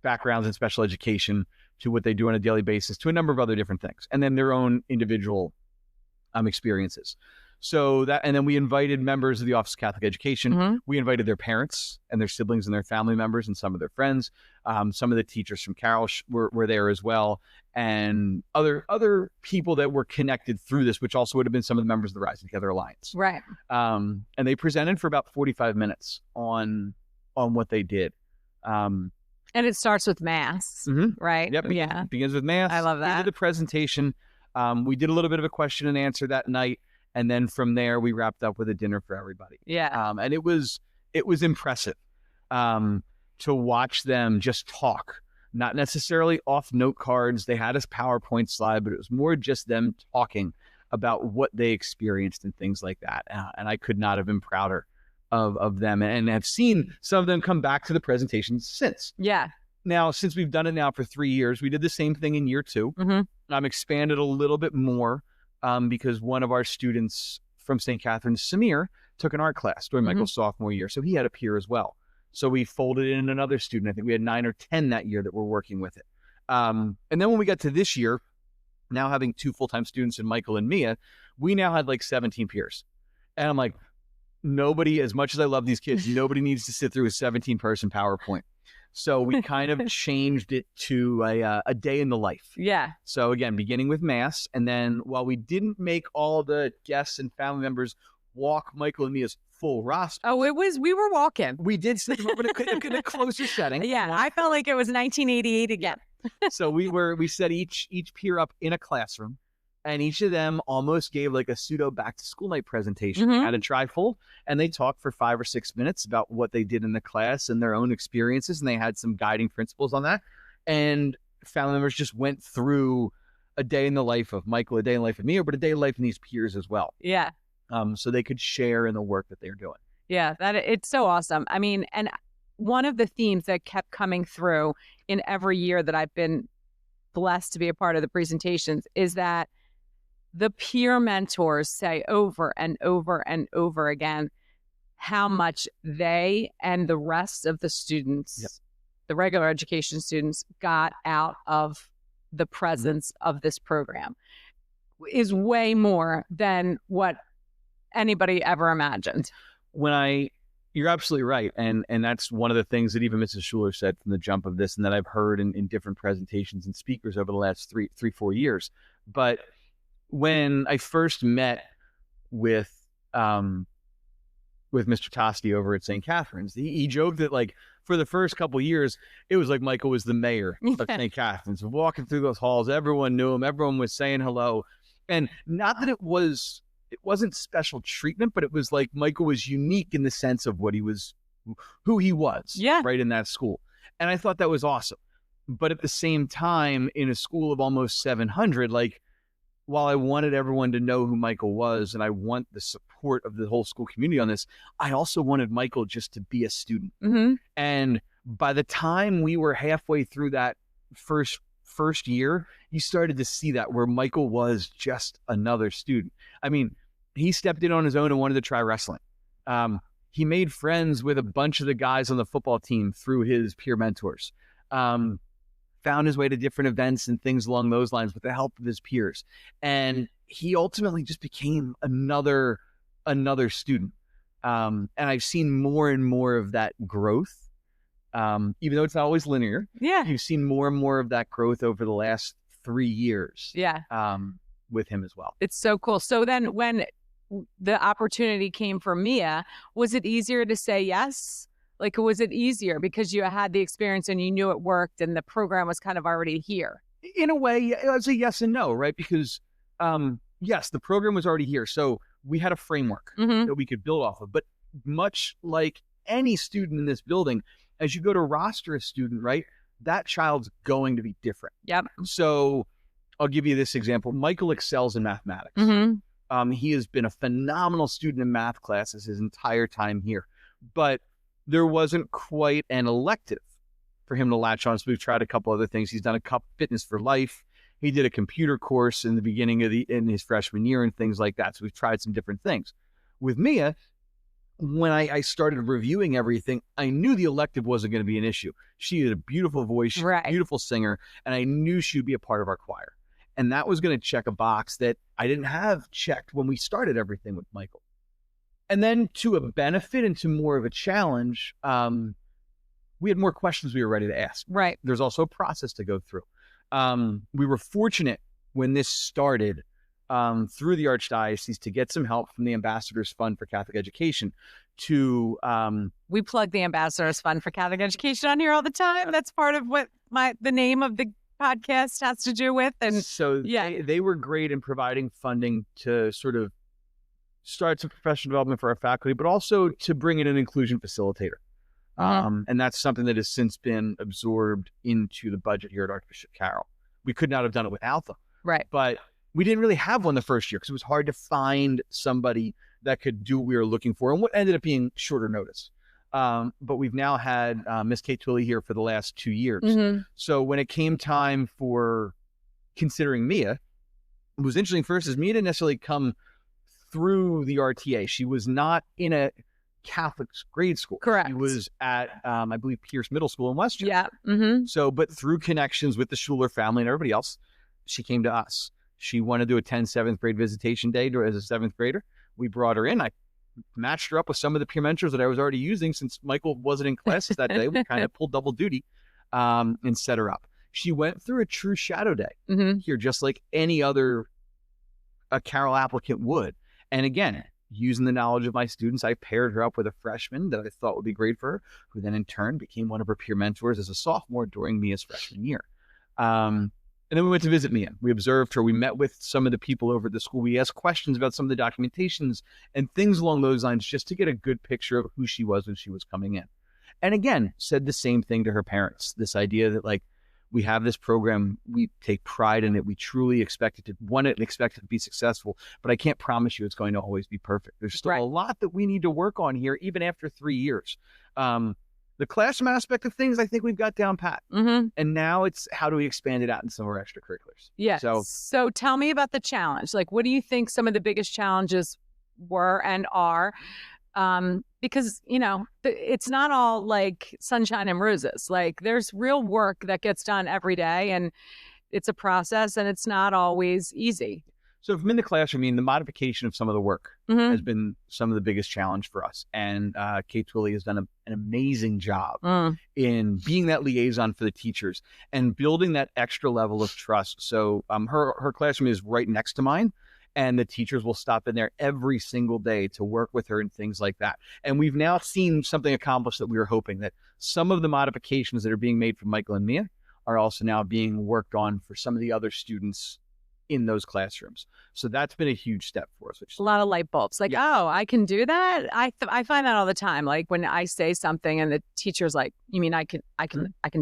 B: backgrounds in special education to what they do on a daily basis to a number of other different things. And then their own individual experiences. So that, and then we invited members of the Office of Catholic Education.
A: Mm-hmm. We
B: We invited their parents and their siblings and their family members and some of their friends. Some of the teachers from Carroll were there as well. And other people that were connected through this, which also would have been some of the members of the Rising Together Alliance.
A: Right.
B: And they presented for about 45 minutes on what they did.
A: And it starts with Mass, right?
B: Yep.
A: Yeah.
B: It begins with Mass.
A: I love that.
B: We did the presentation. We did a little bit of a question and answer that night. And then from there, we wrapped up with a dinner for everybody.
A: Yeah.
B: And it was impressive to watch them just talk, not necessarily off note cards. They had a PowerPoint slide, but it was more just them talking about what they experienced and things like that. And I could not have been prouder of them, and have seen some of them come back to the presentations since.
A: Yeah.
B: Now, since we've done it now for 3 years, we did the same thing in year 2.
A: Mm-hmm.
B: Expanded a little bit more because one of our students from St. Catherine's, Samir, took an art class during Michael's sophomore year. So he had a peer as well. So we folded in another student. I think we had 9 or 10 that year that were working with it. And then when we got to this year, now having 2 full-time students in Michael and Mia, we now had like 17 peers. And I'm like, nobody, as much as I love these kids, nobody needs to sit through a 17-person PowerPoint. So we kind of changed it to a day in the life.
A: Yeah.
B: So again, beginning with Mass. And then while we didn't make all the guests and family members walk Michael and Mia's full roster.
A: Oh, we were walking.
B: We did sit in a closer setting.
A: Yeah. I felt like it was 1988 again.
B: So we set each peer up in a classroom. And each of them almost gave like a pseudo back to school night presentation at a trifold. And they talked for 5 or 6 minutes about what they did in the class and their own experiences. And they had some guiding principles on that. And family members just went through a day in the life of Michael, a day in the life of Mia, but a day in the life of these peers as well.
A: Yeah.
B: So they could share in the work that they're doing.
A: Yeah, it's so awesome. I mean, and one of the themes that kept coming through in every year that I've been blessed to be a part of the presentations is that the peer mentors say over and over and over again how much they and the rest of the students, the regular education students, got out of the presence of this program is way more than what anybody ever imagined.
B: You're absolutely right. And that's one of the things that even Mrs. Schuller said from the jump of this, and that I've heard in different presentations and speakers over the last 3-4 years. But when I first met with Mr. Tosti over at St. Catherine's, he joked that like for the first couple of years, it was like Michael was the mayor of St. Catherine's. Walking through those halls, everyone knew him. Everyone was saying hello. And not that it wasn't special treatment, but it was like Michael was unique in the sense of who he was right in that school. And I thought that was awesome. But at the same time, in a school of almost 700, like, while I wanted everyone to know who Michael was, and I want the support of the whole school community on this, I also wanted Michael just to be a student. And by the time we were halfway through that first year, you started to see that where Michael was just another student. I mean, he stepped in on his own and wanted to try wrestling. He made friends with a bunch of the guys on the football team through his peer mentors. Found his way to different events and things along those lines with the help of his peers. And he ultimately just became another student. And I've seen more and more of that growth. Even though it's not always linear. Yeah. You've seen more and more of that growth over the last 3 years. Yeah. With him as well.
A: It's so cool. So then when the opportunity came for Mia, was it easier to say yes? Like, was it easier because you had the experience and you knew it worked and the program was kind of already here?
B: In a way, I'd say yes and no, right? Because, yes, the program was already here. So we had a framework that we could build off of. But much like any student in this building, as you go to roster a student, right, that child's going to be different.
A: Yep.
B: So I'll give you this example. Michael excels in mathematics. He has been a phenomenal student in math classes his entire time here, but there wasn't quite an elective for him to latch on. So we've tried a couple other things. He's done a couple fitness for life. He did a computer course in the beginning of in his freshman year and things like that. So we've tried some different things. With Mia, when I started reviewing everything, I knew the elective wasn't going to be an issue. She had a beautiful voice, she's a beautiful singer, and I knew she'd be a part of our choir. And that was going to check a box that I didn't have checked when we started everything with Michael. And then to a benefit and to more of a challenge, we had more questions we were ready to ask.
A: Right.
B: There's also a process to go through. We were fortunate when this started through the Archdiocese to get some help from the Ambassadors Fund for Catholic Education to...
A: we plug the Ambassadors Fund for Catholic Education on here all the time. That's part of what the name of the podcast has to do with. And
B: so they were great in providing funding to sort of start some professional development for our faculty, but also to bring in an inclusion facilitator. And that's something that has since been absorbed into the budget here at Archbishop Carroll. We could not have done it without them.
A: Right.
B: But we didn't really have one the first year because it was hard to find somebody that could do what we were looking for, and what ended up being shorter notice. But we've now had Miss Kate Twilley here for the last 2 years. So when it came time for considering Mia, it was interesting first is Mia didn't necessarily come through the RTA. She was not in a Catholic grade school.
A: Correct.
B: She was at, I believe, Pierce Middle School in Westchester.
A: Yeah.
B: So, but through connections with the Schuller family and everybody else, she came to us. She wanted to attend 7th grade visitation day as a 7th grader. We brought her in. I matched her up with some of the peer mentors that I was already using since Michael wasn't in classes that day. We kind of pulled double duty and set her up. She went through a true shadow day here, just like any other Carroll applicant would. And again, using the knowledge of my students, I paired her up with a freshman that I thought would be great for her, who then in turn became one of her peer mentors as a sophomore during Mia's freshman year. And then we went to visit Mia. We observed her. We met with some of the people over at the school. We asked questions about some of the documentations and things along those lines just to get a good picture of who she was when she was coming in. And again, said the same thing to her parents, this idea that like, we have this program, we take pride in it, we truly expect it to want it and expect it to be successful, but I can't promise you it's going to always be perfect. There's still a lot that we need to work on here, even after 3 years. The classroom aspect of things, I think we've got down pat. And now it's how do we expand it out in some of our extracurriculars?
A: Yeah. So tell me about the challenge. Like, what do you think some of the biggest challenges were and are? Because, you know, it's not all like sunshine and roses. Like there's real work that gets done every day, and it's a process, and it's not always easy.
B: So if I'm in the classroom, I mean, the modification of some of the work has been some of the biggest challenge for us. And Kate Twilley has done an amazing job in being that liaison for the teachers and building that extra level of trust. So her classroom is right next to mine. And the teachers will stop in there every single day to work with her and things like that. And we've now seen something accomplished that we were hoping, that some of the modifications that are being made for Michael and Mia are also now being worked on for some of the other students in those classrooms. So that's been a huge step for us.
A: A lot of light bulbs. Like, oh, I can do that. I find that all the time. Like when I say something and the teacher's like, you mean I can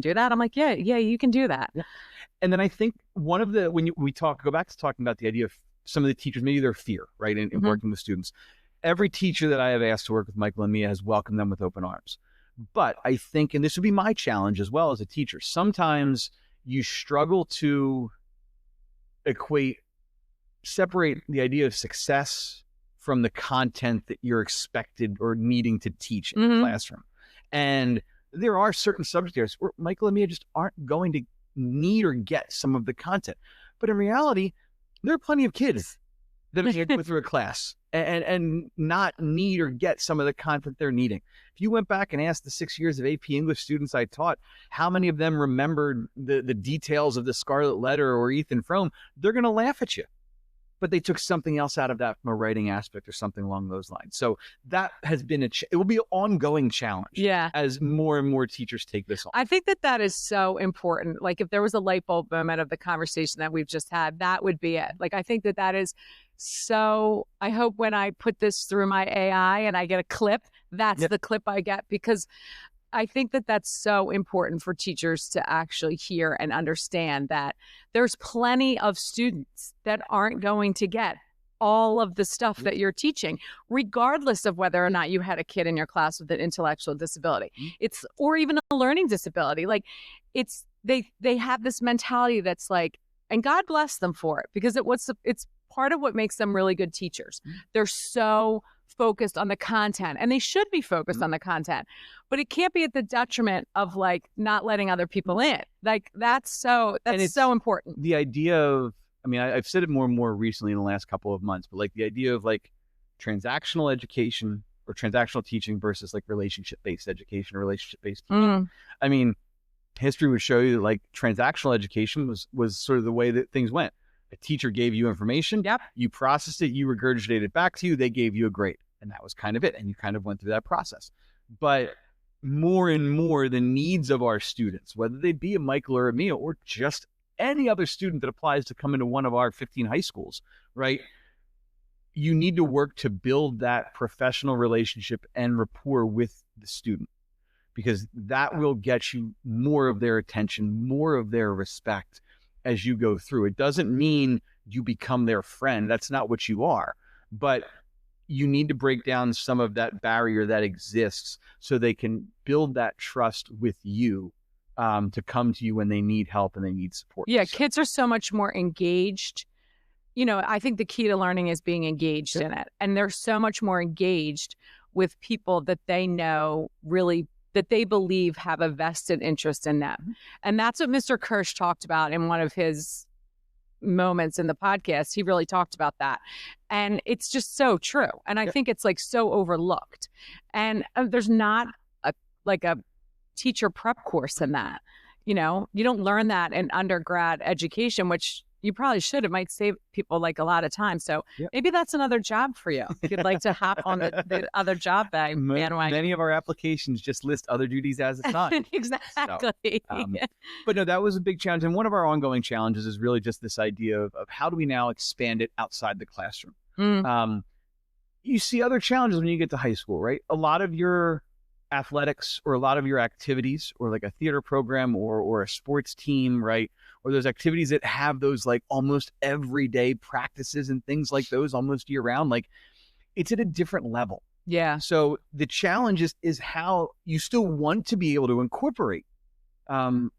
A: do that? I'm like, yeah, you can do that.
B: Yeah. And then I think one of the, when we go back to talking about the idea of some of the teachers, maybe their fear, right, in working with students. Every teacher that I have asked to work with Michael and Mia has welcomed them with open arms. But I think, and this would be my challenge as well as a teacher, sometimes you struggle to separate the idea of success from the content that you're expected or needing to teach in the classroom. And there are certain subject areas where Michael and Mia just aren't going to need or get some of the content. But in reality, there are plenty of kids that go through a class and not need or get some of the content they're needing. If you went back and asked the 6 years of AP English students I taught, how many of them remembered the details of the Scarlet Letter or Ethan Frome, they're going to laugh at you. but they took something else out of that from a writing aspect or something along those lines. So that has been it will be an ongoing challenge as more and more teachers take this on.
A: I think that is so important. Like if there was a light bulb moment of the conversation that we've just had, that would be it. Like I think that is so, I hope when I put this through my AI and I get a clip, that's the clip I get, because I think that that's so important for teachers to actually hear and understand that there's plenty of students that aren't going to get all of the stuff that you're teaching, regardless of whether or not you had a kid in your class with an intellectual disability. Or even a learning disability. Like they have this mentality that's like, and God bless them for it, because it's part of what makes them really good teachers. They're so focused on the content, and they should be focused on the content, but it can't be at the detriment of like not letting other people in. Like that's so important.
B: The idea of, I mean, I've said it more and more recently in the last couple of months, but like the idea of like transactional education or transactional teaching versus like relationship-based education or relationship-based teaching. I mean, history would show you that like transactional education was sort of the way that things went. A teacher gave you information, you processed it, you regurgitated it back to you, they gave you a grade. And that was kind of it. And you kind of went through that process. But more and more, the needs of our students, whether they be a Michael or a Mia or just any other student that applies to come into one of our 15 high schools, right? You need to work to build that professional relationship and rapport with the student, because that will get you more of their attention, more of their respect as you go through. It doesn't mean you become their friend. That's not what you are. But you need to break down some of that barrier that exists so they can build that trust with you to come to you when they need help and they need support.
A: Yeah, so kids are so much more engaged. You know, I think the key to learning is being engaged in it. And they're so much more engaged with people that they know really, that they believe have a vested interest in them. And that's what Mr. Kirsch talked about in one of his moments in the podcast. He really talked about that. And it's just so true. And I think it's like so overlooked. And there's not a teacher prep course in that. You know, you don't learn that in undergrad education, which you probably should. It might save people like a lot of time. So maybe that's another job for you. If you'd like to hop on the other job bandwagon.
B: Many of our applications just list other duties as assigned.
A: Exactly.
B: So, but no, that was a big challenge. And one of our ongoing challenges is really just this idea of how do we now expand it outside the classroom? You see other challenges when you get to high school, right? A lot of your athletics or a lot of your activities or like a theater program or a sports team, right? Or those activities that have those like almost everyday practices and things like those almost year round, like it's at a different level.
A: Yeah.
B: So the challenge is how you still want to be able to incorporate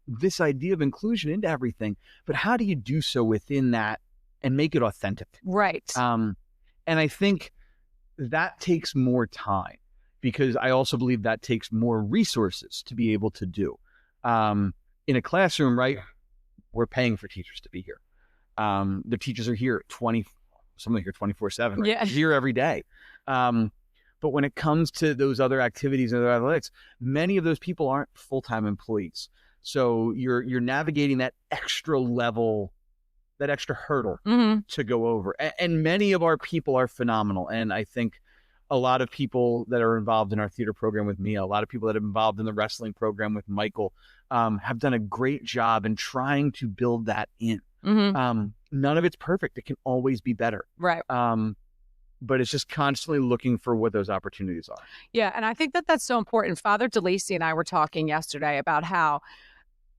B: this idea of inclusion into everything, but how do you do so within that and make it authentic?
A: Right.
B: And I think that takes more time, because I also believe that takes more resources to be able to do. In a classroom, right, we're paying for teachers to be here. The teachers are here some are here 24/7, right?
A: Yeah.
B: Here every day. But when it comes to those other activities and other athletics, many of those people aren't full-time employees. So you're navigating that extra level, that extra hurdle to go over. And many of our people are phenomenal. And I think a lot of people that are involved in our theater program with Mia, a lot of people that are involved in the wrestling program with Michael, have done a great job in trying to build that in. None of it's perfect. It can always be better.
A: Right.
B: But it's just constantly looking for what those opportunities are.
A: Yeah. And I think that's so important. Father DeLacy and I were talking yesterday about how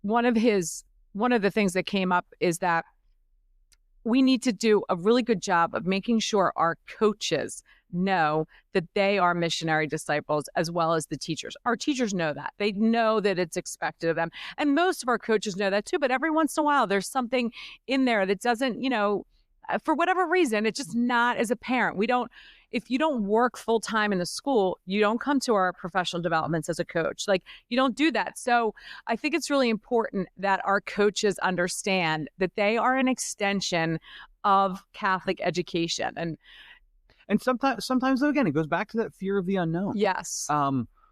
A: one of the things that came up is that we need to do a really good job of making sure our coaches know that they are missionary disciples as well as the teachers. Our teachers know that. They know that it's expected of them. And most of our coaches know that too. But every once in a while, there's something in there that doesn't, for whatever reason, it's just not as a parent. If you don't work full time in the school, you don't come to our professional developments as a coach. Like you don't do that. So I think it's really important that our coaches understand that they are an extension of Catholic education. And
B: sometimes though, again, it goes back to that fear of the unknown.
A: Yes.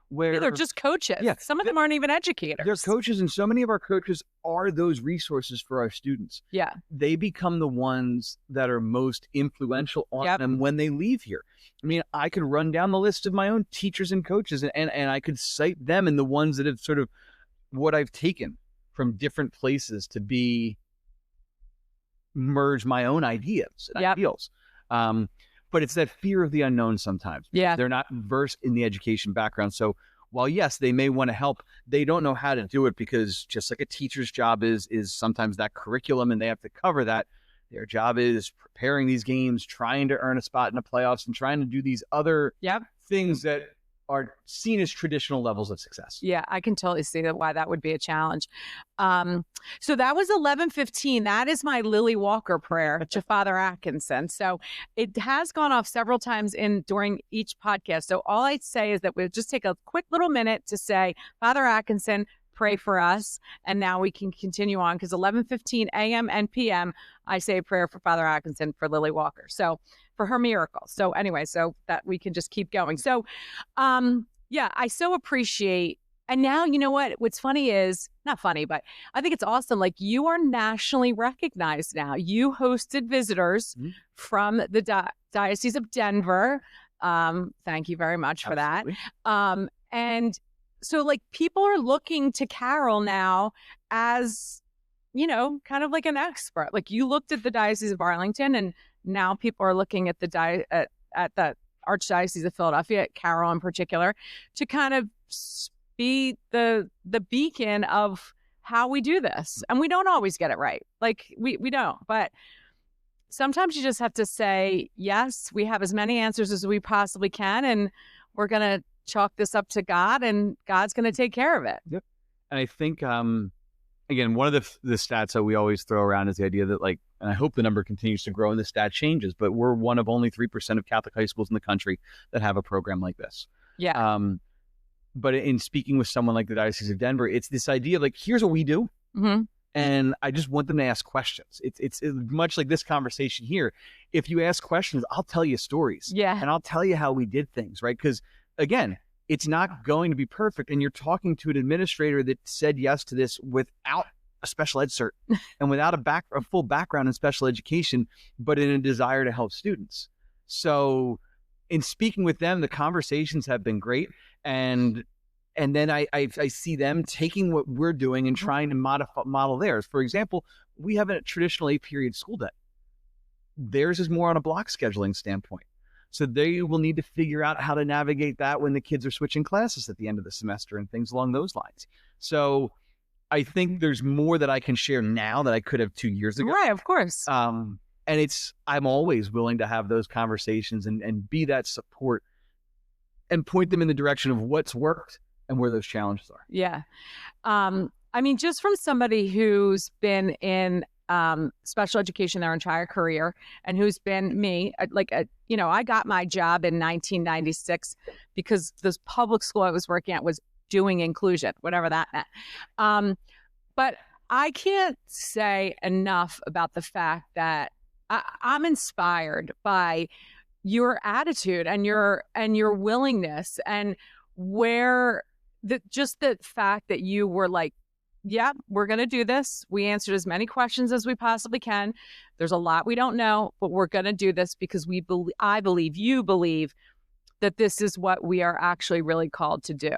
B: where
A: They're just coaches.
B: Yeah,
A: Some of them aren't even educators.
B: they're coaches, and so many of our coaches are those resources for our students.
A: Yeah.
B: They become the ones that are most influential on them when they leave here. I mean, I could run down the list of my own teachers and coaches, and I could cite them and the ones that have sort of what I've taken from different places to be merge my own ideas and ideals. But it's that fear of the unknown sometimes.
A: Yeah.
B: They're not versed in the education background. So while, yes, they may want to help, they don't know how to do it, because just like a teacher's job is sometimes that curriculum and they have to cover that. Their job is preparing these games, trying to earn a spot in the playoffs, and trying to do these other things that are seen as traditional levels of success.
A: Yeah, I can totally see why that would be a challenge. So that was 11:15. That is my Lily Walker prayer to Father Atkinson. So it has gone off several times during each podcast. So all I'd say is that we'll just take a quick little minute to say, Father Atkinson, pray for us. And now we can continue on, because 11:15 a.m. and p.m., I say a prayer for Father Atkinson for Lily Walker. So for her miracle. So anyway, so that we can just keep going. So, yeah, I so appreciate. And now, you know what's funny is, not funny, but I think it's awesome. Like, you are nationally recognized now. You hosted visitors from the Diocese of Denver. Thank you very much for that. And so, like, people are looking to Carroll now as, kind of like an expert. Like, you looked at the Diocese of Arlington, and now people are looking at the at the Archdiocese of Philadelphia, at Carroll in particular, to kind of be the beacon of how we do this. And we don't always get it right. Like, we don't. But sometimes you just have to say, yes, we have as many answers as we possibly can, and we're going to chalk this up to God, and God's going to take care of it.
B: Yep. And I think, again, one of the stats that we always throw around is the idea that, like, and I hope the number continues to grow and the stat changes, but we're one of only 3% of Catholic high schools in the country that have a program like this.
A: Yeah.
B: But in speaking with someone like the Diocese of Denver, it's this idea of, like, here's what we do. And I just want them to ask questions. It's much like this conversation here. If you ask questions, I'll tell you stories.
A: Yeah.
B: And I'll tell you how we did things, right? Because, again, it's not going to be perfect. And you're talking to an administrator that said yes to this without a special ed cert and without a full background in special education, but in a desire to help students. So in speaking with them, the conversations have been great. And then I see them taking what we're doing and trying to model theirs. For example, we have a traditional 8-period school day. Theirs is more on a block scheduling standpoint. So they will need to figure out how to navigate that when the kids are switching classes at the end of the semester and things along those lines. So I think there's more that I can share now that I could have 2 years ago.
A: Right, of course.
B: And I'm always willing to have those conversations and be that support and point them in the direction of what's worked and where those challenges are.
A: Yeah. I mean, just from somebody who's been in special education their entire career, and who's been me, I got my job in 1996 because this public school I was working at was doing inclusion, whatever that meant. But I can't say enough about the fact that I'm inspired by your attitude and your willingness, and just the fact that you were like, yeah, we're going to do this. We answered as many questions as we possibly can. There's a lot we don't know, but we're going to do this because I believe you believe that this is what we are actually really called to do.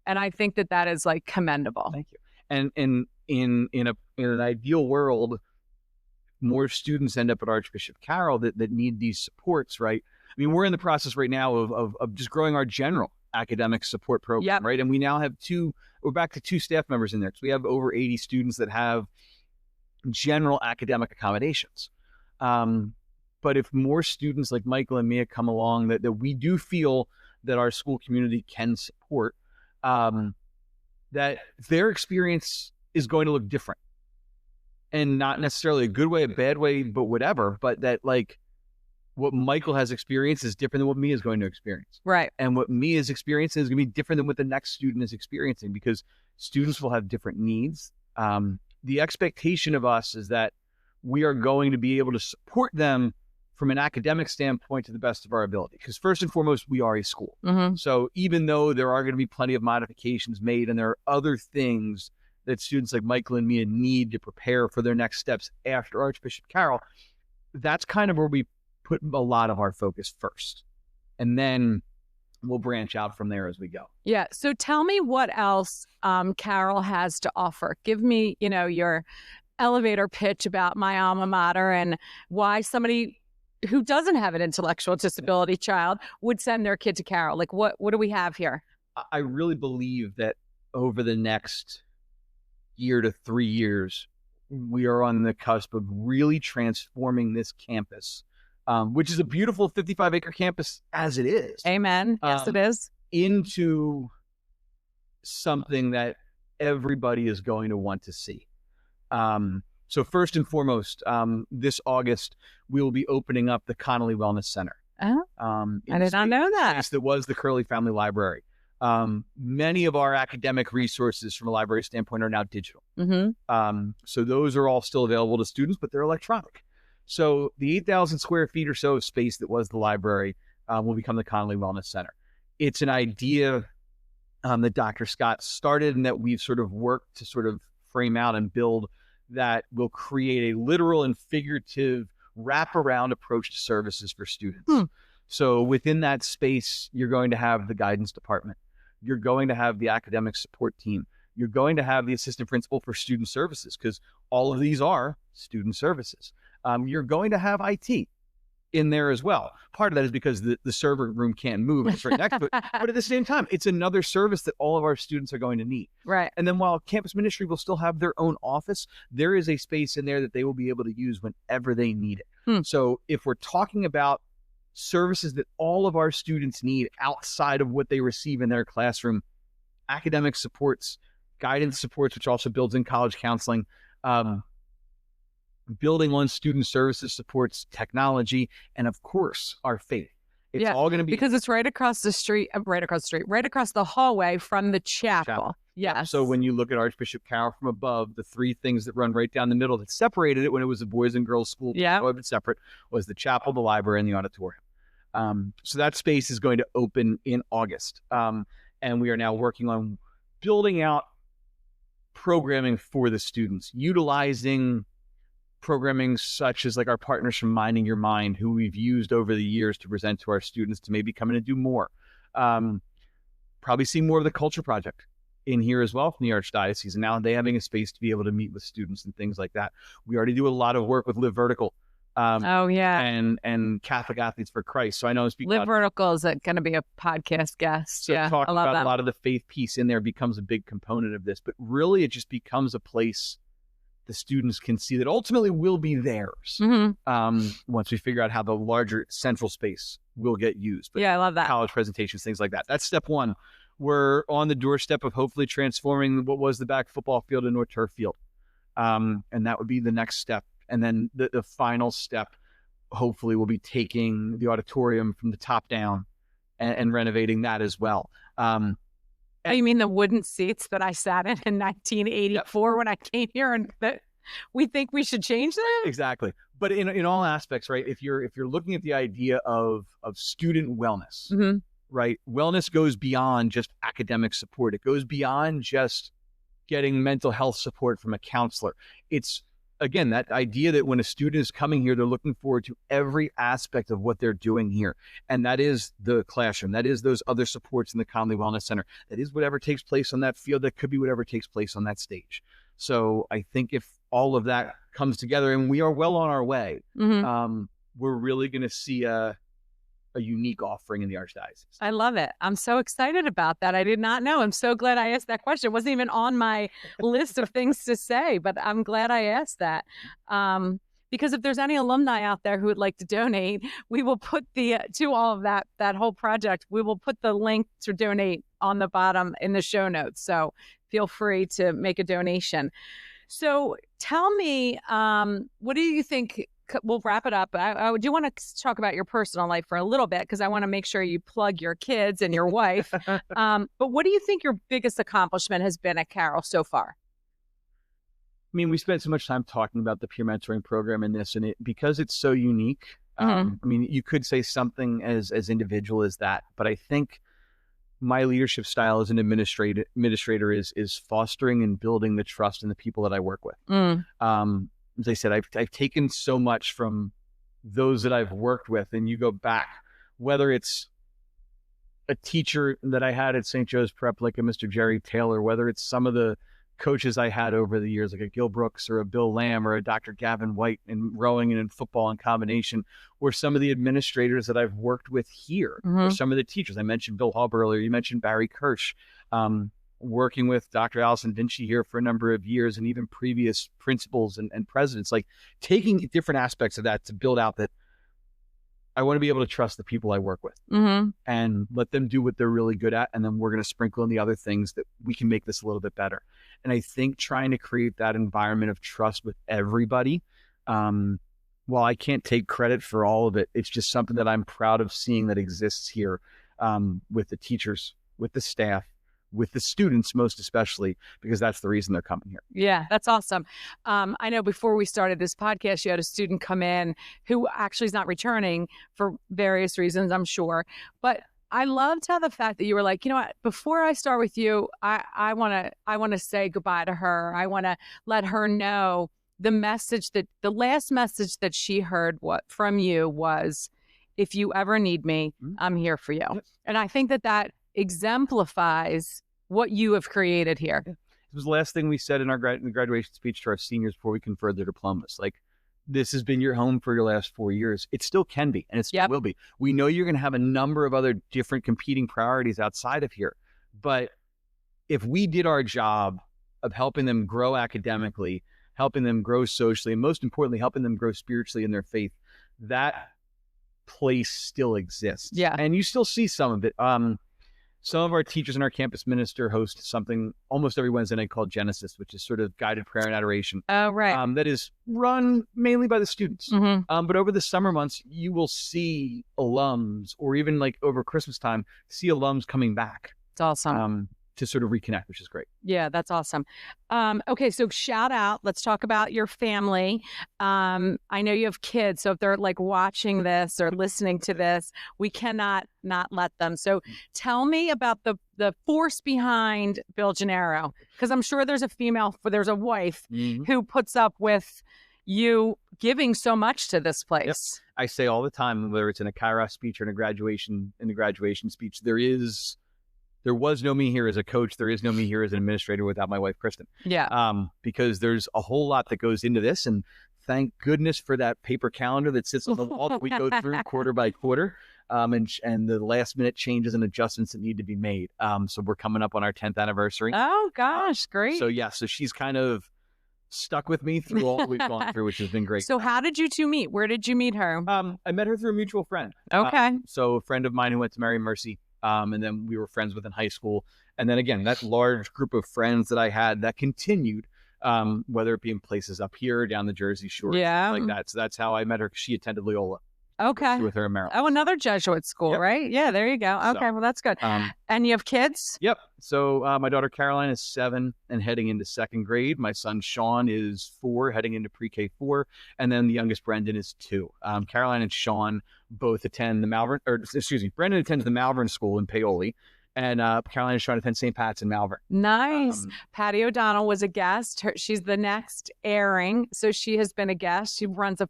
A: And I think that is, like, commendable.
B: Thank you. And in an ideal world, more students end up at Archbishop Carroll that need these supports, right? I mean, we're in the process right now of just growing our general academic support program, right? And we now have we're back to 2 staff members in there. So we have over 80 students that have general academic accommodations. But if more students like Michael and Mia come along that we do feel that our school community can support, that their experience is going to look different, and not necessarily a good way, a bad way, but whatever, but that, like, what Michael has experienced is different than what Mia is going to experience.
A: Right.
B: And what Mia's experiencing is going to be different than what the next student is experiencing, because students will have different needs. The expectation of us is that we are going to be able to support them from an academic standpoint to the best of our ability. Because first and foremost, we are a school. So even though there are going to be plenty of modifications made and there are other things that students like Michael and Mia need to prepare for their next steps after Archbishop Carroll, that's kind of where we put a lot of our focus first. And then we'll branch out from there as we go.
A: Yeah. So tell me what else Carroll has to offer. Give me, your elevator pitch about my alma mater and why somebody who doesn't have an intellectual disability child would send their kid to Carroll. Like, what do we have here?
B: I really believe that over the next year to 3 years, we are on the cusp of really transforming this campus, which is a beautiful 55-acre campus as it is.
A: Amen. Yes, it is.
B: Into something that everybody is going to want to see. So first and foremost, this August, we will be opening up the Connolly Wellness Center.
A: Oh, I did not know that.
B: That was the Curley Family Library. Many of our academic resources from a library standpoint are now digital. So those are all still available to students, but they're electronic. So the 8,000 square feet or so of space that was the library will become the Connolly Wellness Center. It's an idea that Dr. Scott started and that we've sort of worked to sort of frame out and build that will create a literal and figurative wraparound approach to services for students. So within that space, you're going to have the guidance department. You're going to have the academic support team. You're going to have the assistant principal for student services, because all of these are student services. You're going to have IT in there as well. Part of that is because the server room can't move. It's right next to it. But at the same time, it's another service that all of our students are going to need.
A: Right.
B: And then while campus ministry will still have their own office, there is a space in there that they will be able to use whenever they need it. So if we're talking about services that all of our students need outside of what they receive in their classroom, academic supports, guidance supports, which also builds in college counseling, building on student services supports, technology, and of course, our faith. It's all going to be...
A: Because it's right across the hallway from the chapel. Yes.
B: So when you look at Archbishop Carroll from above, the three things that run right down the middle that separated it when it was a boys and girls school, separate, was the chapel, the library, and the auditorium. So that space is going to open in August. And we are now working on building out programming for the students, utilizing programming such as like our partners from Minding Your Mind, who we've used over the years to present to our students to maybe come in and do more. Probably see more of the Culture Project in here as well from the Archdiocese, and now they having a space to be able to meet with students and things like that. We already do a lot of work with Live Vertical. And Catholic Athletes for Christ. So I know
A: Live Vertical is going to be a podcast guest.
B: So talking about that. A lot of the faith piece in there becomes a big component of this, but really it just becomes a place the students can see that ultimately will be theirs once we figure out how the larger central space will get used. But
A: I love that.
B: College presentations, things like that. That's step one. We're on the doorstep of hopefully transforming what was the back football field into a turf field. And that would be the next step. And then the final step, hopefully, will be taking the auditorium from the top down and renovating that as well.
A: You mean the wooden seats that I sat in 1984 when I came here, and that we think we should change them?
B: Exactly. But in all aspects, right? If you're looking at the idea of student wellness, right? Wellness goes beyond just academic support. It goes beyond just getting mental health support from a counselor. It's, again, that idea that when a student is coming here, they're looking forward to every aspect of what they're doing here. And that is the classroom. That is those other supports in the Connolly Wellness Center. That is whatever takes place on that field. That could be whatever takes place on that stage. So I think if all of that comes together, and we are well on our way, we're really going to see a unique offering in the Archdiocese.
A: I love it. I'm so excited about that. I did not know. I'm so glad I asked that question. It wasn't even on my list of things to say, but I'm glad I asked that. Because if there's any alumni out there who would like to donate, we will put to all of that whole project, we will put the link to donate on the bottom in the show notes. So feel free to make a donation. So tell me, what do you think? We'll wrap it up. I do want to talk about your personal life for a little bit, because I want to make sure you plug your kids and your wife. But what do you think your biggest accomplishment has been at Carroll so far?
B: I mean, we spent so much time talking about the peer mentoring program in this, and because it's so unique,
A: Mhm.
B: I mean, you could say something as individual as that, but I think my leadership style as an administrator is fostering and building the trust in the people that I work with.
A: Mm.
B: As I said, I've taken so much from those that I've worked with, and you go back, whether it's a teacher that I had at St. Joe's Prep, like a Mr. Jerry Taylor, whether it's some of the coaches I had over the years, like a Gil Brooks or a Bill Lamb or a Dr. Gavin White in rowing and in football in combination, or some of the administrators that I've worked with here, or some of the teachers. I mentioned Bill Hub earlier. You mentioned Barry Kirsch. Working with Dr. Allison Vinci here for a number of years, and even previous principals and presidents, like taking different aspects of that to build out that I want to be able to trust the people I work with and let them do what they're really good at. And then we're going to sprinkle in the other things that we can make this a little bit better. And I think trying to create that environment of trust with everybody, while I can't take credit for all of it, it's just something that I'm proud of seeing that exists here, with the teachers, with the staff, with the students, most especially, because that's the reason they're coming here.
A: Yeah, that's awesome. I know before we started this podcast, you had a student come in who actually is not returning for various reasons, I'm sure. But I loved how the fact that you were like, you know what, before I start with you, I want to say goodbye to her. I want to let her know the last message that she heard from you was, if you ever need me, I'm here for you.
B: Yep.
A: And I think that exemplifies what you have created here.
B: It was the last thing we said in our graduation speech to our seniors before we conferred their diplomas. Like, this has been your home for your last 4 years. It still can be, and it still will be. We know you're going to have a number of other different competing priorities outside of here. But if we did our job of helping them grow academically, helping them grow socially, and most importantly, helping them grow spiritually in their faith, that place still exists.
A: Yeah.
B: And you still see some of it. Some of our teachers and our campus minister host something almost every Wednesday night called Genesis, which is sort of guided prayer and adoration.
A: Oh, right.
B: That is run mainly by the students.
A: Mm-hmm.
B: But over the summer months, you will see alums, or even like over Christmas time, see alums coming back.
A: It's awesome.
B: To sort of reconnect, which is great.
A: Yeah, that's awesome. Okay, so shout out. Let's talk about your family. I know you have kids, so if they're like watching this or listening to this, we cannot not let them. So tell me about the force behind Bill Gennaro, because I'm sure there's a wife who puts up with you giving so much to this place.
B: Yep. I say all the time, whether it's in a Kairos speech or in the graduation speech, there was no me here as a coach. There is no me here as an administrator without my wife, Kristen.
A: Yeah.
B: Because there's a whole lot that goes into this. And thank goodness for that paper calendar that sits on the wall that we go through quarter by quarter, and the last minute changes and adjustments that need to be made. So we're coming up on our 10th anniversary.
A: Oh, gosh. Great.
B: So she's kind of stuck with me through all that we've gone through, which has been great.
A: So how did you two meet? Where did you meet her?
B: I met her through a mutual friend.
A: Okay.
B: So a friend of mine who went to Mary Mercy. And then we were friends with in high school. And then again, that large group of friends that I had that continued, whether it be in places up here or down the Jersey Shore.
A: Yeah.
B: Like that. So that's how I met her. She attended Loyola.
A: Okay.
B: With her in Maryland.
A: Oh, another Jesuit school, right? Yeah, there you go. Okay, well, that's good. And you have kids?
B: Yep. So my daughter Caroline is 7 and heading into 2nd grade. My son Sean is 4, heading into pre-K 4. And then the youngest Brendan is 2. Caroline and Sean both attend Brendan attends the Malvern School in Paoli. And Caroline and Sean attend St. Pat's in Malvern.
A: Nice. Patty O'Donnell was a guest. She's the next airing. So she has been a guest. She runs a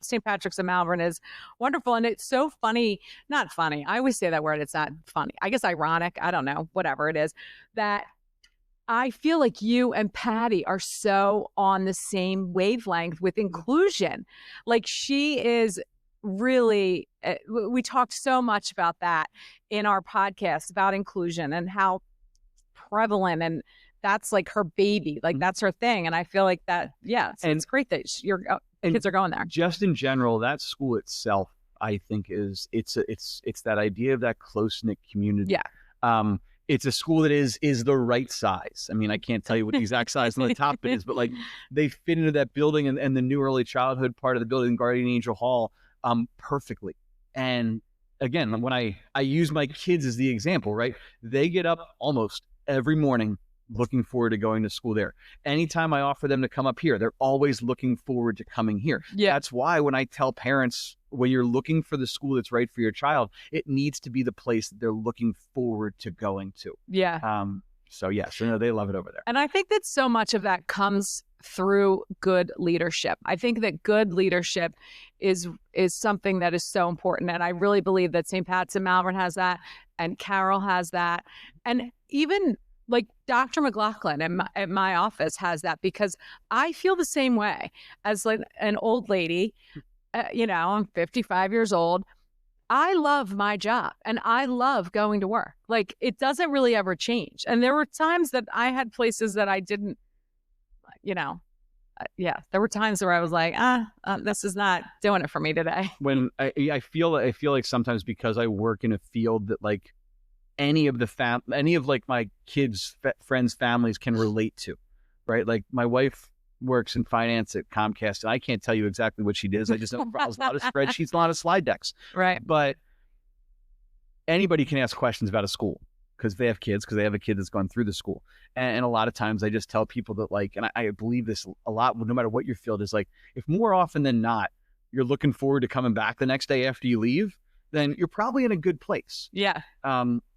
A: St. Patrick's in Malvern is wonderful. And it's so funny. Not funny. I always say that word. It's not funny. I guess ironic. I don't know. Whatever it is. That I feel like you and Patty are so on the same wavelength with inclusion. Like she is really, we talked so much about that in our podcast about inclusion and how prevalent, and that's like her baby, like that's her thing. And I feel like that, it's great that your kids are going there.
B: Just in general, that school itself, I think it's that idea of that close-knit community.
A: Yeah.
B: It's a school that is the right size. I mean, I can't tell you what the exact size on the top is, but like they fit into that building and the new early childhood part of the building, Guardian Angel Hall, perfectly. And again, when I use my kids as the example, right? They get up almost every morning looking forward to going to school there. Anytime I offer them to come up here, they're always looking forward to coming here.
A: Yeah.
B: That's why when I tell parents, when you're looking for the school that's right for your child, it needs to be the place that they're looking forward to going to.
A: Yeah.
B: So yes, they love it over there.
A: And I think that so much of that comes through good leadership. I think that good leadership is something that is so important. And I really believe that St. Pat's in Malvern has that, and Carroll has that. And even like Dr. McLaughlin at my office has that, because I feel the same way as like an old lady. I'm 55 years old. I love my job and I love going to work. Like, it doesn't really ever change. And there were times that I had places that I didn't, there were times where I was like, this is not doing it for me today.
B: When I feel like sometimes, because I work in a field that like any of like my kids' friends' families can relate to, right? Like my wife works in finance at Comcast, and I can't tell you exactly what she does. I just know a lot of spreadsheets, a lot of slide decks.
A: Right.
B: But anybody can ask questions about a school because they have a kid that's gone through the school. And a lot of times I just tell people that, like, and I believe this a lot, no matter what your field is, like, if more often than not, you're looking forward to coming back the next day after you leave, then you're probably in a good place.
A: Yeah.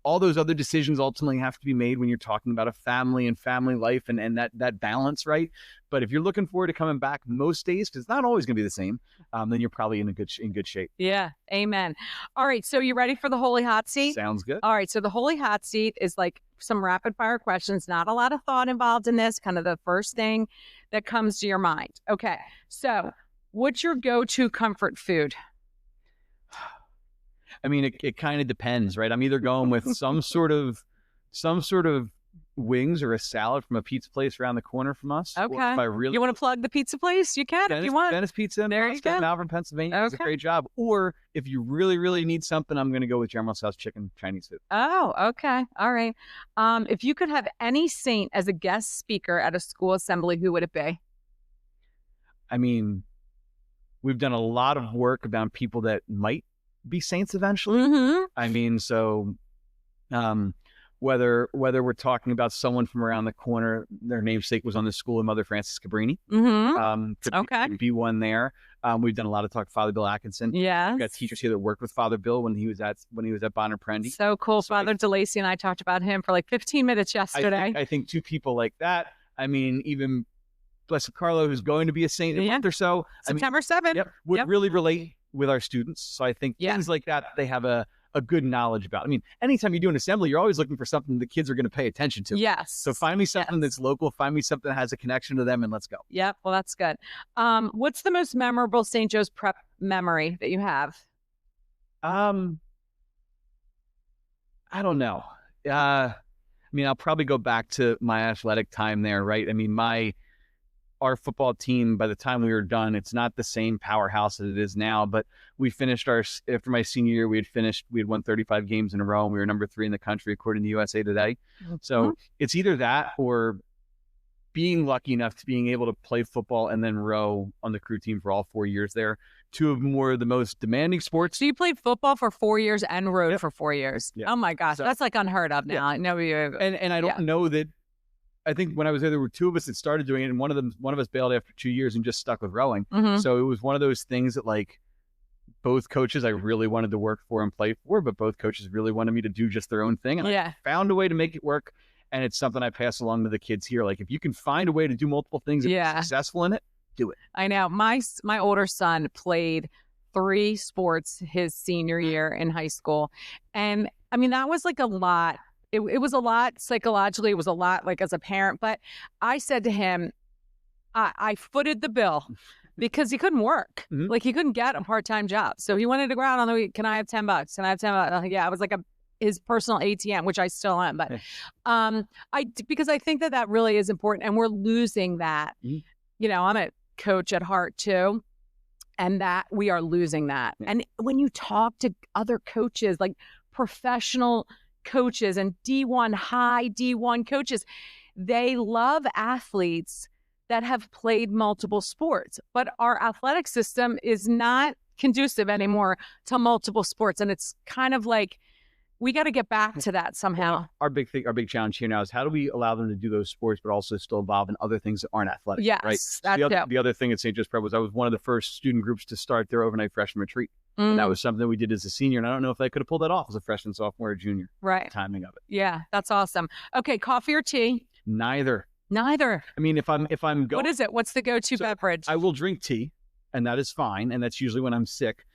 B: All those other decisions ultimately have to be made when you're talking about a family and family life and that balance, right? But if you're looking forward to coming back most days, because it's not always going to be the same, then you're probably in good shape.
A: Yeah. Amen. All right. So you ready for the Holy Hot Seat?
B: Sounds good.
A: All right. So the Holy Hot Seat is like some rapid fire questions, not a lot of thought involved in this, kind of the first thing that comes to your mind. Okay. So what's your go-to comfort food?
B: I mean, it kind of depends, right? I'm either going with some sort of wings or a salad from a pizza place around the corner from us.
A: Okay.
B: You
A: want to plug the pizza place? You can if you want.
B: Dennis Pizza in Malvern, Pennsylvania. Does a great job. Or if you really, really need something, I'm going to go with General's House Chicken Chinese food.
A: Oh, okay. All right. If you could have any saint as a guest speaker at a school assembly, who would it be?
B: I mean, we've done a lot of work about people that might be saints eventually.
A: Mm-hmm.
B: I mean, so whether we're talking about someone from around the corner, their namesake was on the school of Mother Frances Cabrini.
A: Mm-hmm.
B: Could be one there. We've done a lot of talk with Father Bill Atkinson.
A: Yeah,
B: we've got teachers here that worked with Father Bill when he was at Bonner Prendy.
A: So cool. Father DeLacy and I talked about him for like 15 minutes yesterday.
B: I think two people like that. I mean, even Blessed Carlo, who's going to be a saint in a month or so.
A: September 7th.
B: Would really relate with our students. So I think things like that, they have a good knowledge about. I mean, anytime you do an assembly, you're always looking for something the kids are going to pay attention to.
A: Yes.
B: So find me something that's local, find me something that has a connection to them, and let's go.
A: Yep. Well, that's good. What's the most memorable St. Joe's prep memory that you have?
B: I don't know. I mean, I'll probably go back to my athletic time there, right? I mean, our football team, by the time we were done, it's not the same powerhouse as it is now, but we finished after my senior year, we had won 35 games in a row, and we were number 3 in the country according to USA Today. Mm-hmm. So it's either that or being lucky enough to being able to play football and then row on the crew team for all 4 years there. Two of the most demanding sports.
A: So you played football for 4 years and rowed for 4 years. Yep. Oh my gosh. So, that's like unheard of now. No,
B: and I don't know that. I think when I was there were 2 of us that started doing it, and one of us bailed after 2 years and just stuck with rowing. Mm-hmm. So it was one of those things that, like, both coaches I really wanted to work for and play for, but both coaches really wanted me to do just their own thing. And I found a way to make it work. And it's something I pass along to the kids here. Like, if you can find a way to do multiple things and be successful in it, do it. I know. My older son played 3 sports his senior year in high school. And I mean, that was like a lot. It was a lot psychologically. It was a lot, like, as a parent. But I said to him, I footed the bill because he couldn't work. Mm-hmm. Like, he couldn't get a part-time job. So he wanted to go out on the week. Can I have $10? Can I have $10? Yeah, I was like his personal ATM, which I still am. But because I think that really is important. And we're losing that. Mm-hmm. I'm a coach at heart too. And that we are losing that. Yeah. And when you talk to other coaches, like professional coaches and high D1 coaches, they love athletes that have played multiple sports, but our athletic system is not conducive anymore to multiple sports. And it's kind of like,
A: We got to get back to that somehow.
B: Our big challenge here now is how do we allow them to do those sports, but also still involve in other things that aren't athletic?
A: Yes,
B: right. So the other thing at St. Joe's Prep was I was one of the first student groups to start their overnight freshman retreat. And that was something that we did as a senior, and I don't know if I could have pulled that off as a freshman, sophomore, or junior.
A: Right.
B: The timing of it.
A: Yeah, that's awesome. Okay, coffee or tea?
B: Neither.
A: Neither.
B: I mean, if I'm going,
A: what is it? What's the go-to beverage?
B: I will drink tea, and that is fine, and that's usually when I'm sick.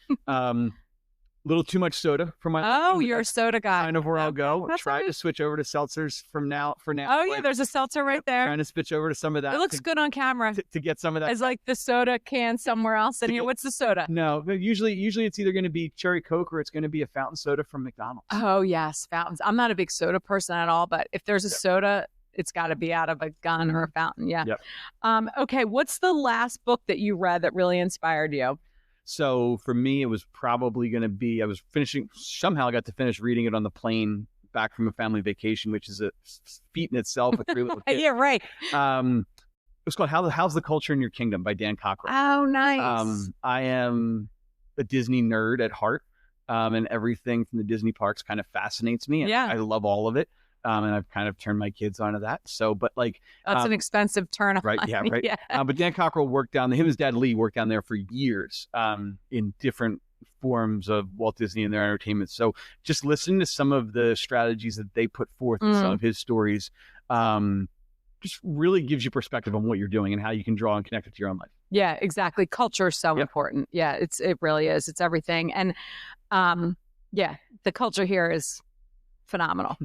B: Little too much soda for my.
A: Oh, you're a soda guy.
B: Kind of where I'll go.
A: That's
B: Try
A: right.
B: to switch over to seltzers for now.
A: Oh yeah, there's a seltzer right there.
B: Trying to switch over to some of that.
A: It looks good on camera.
B: To get some of that.
A: It's like the soda can somewhere else in here. What's the soda?
B: No, usually it's either going to be cherry Coke or it's going to be a fountain soda from McDonald's.
A: Oh yes, fountains. I'm not a big soda person at all, but if there's a soda, it's got to be out of a gun or a fountain. Yeah.
B: Yep.
A: Okay, what's the last book that you read that really inspired you?
B: So for me, it was probably going to be, somehow I got to finish reading it on the plane back from a family vacation, which is a feat in itself with 3 little kids.
A: Yeah, right.
B: It was called How's the Culture in Your Kingdom by Dan Cockrell.
A: Oh, nice.
B: I am a Disney nerd at heart, and everything from the Disney parks kind of fascinates me. And I love all of it. And I've kind of turned my kids onto that. So, but like
A: that's an expensive turn on.
B: Right. Yeah. Right.
A: Yeah.
B: But Dan Cockrell him and his dad Lee worked down there for years in different forms of Walt Disney and their entertainment. So just listening to some of the strategies that they put forth in some of his stories just really gives you perspective on what you're doing and how you can draw and connect it to your own life.
A: Yeah, exactly. Culture is so important. Yeah, it really is. It's everything. And the culture here is phenomenal.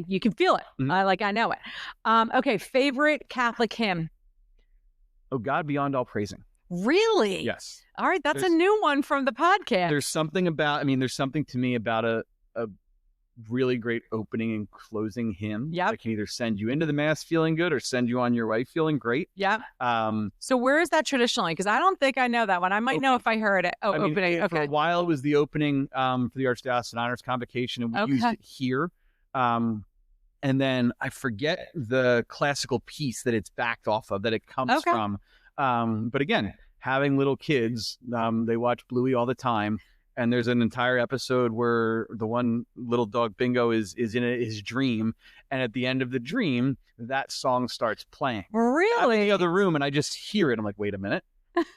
A: You can feel it. I know it. Okay. Favorite Catholic hymn?
B: Oh, God Beyond All Praising.
A: Really?
B: Yes.
A: All right. That's a new one from the podcast.
B: There's something to me about a really great opening and closing hymn. That can either send you into the mass feeling good or send you on your way feeling great.
A: Yeah. So where is that traditionally? Because I don't think I know that one. I might know if I heard it. Opening. Okay.
B: For a while, it was the opening for the Archdiocese Honors Convocation, and we used it here. And then I forget the classical piece that it's backed off of, that it comes from. But again, having little kids, they watch Bluey all the time. And there's an entire episode where the one little dog Bingo is in his dream. And at the end of the dream, that song starts playing.
A: Really?
B: I'm in the other room, and I just hear it. I'm like, wait a minute.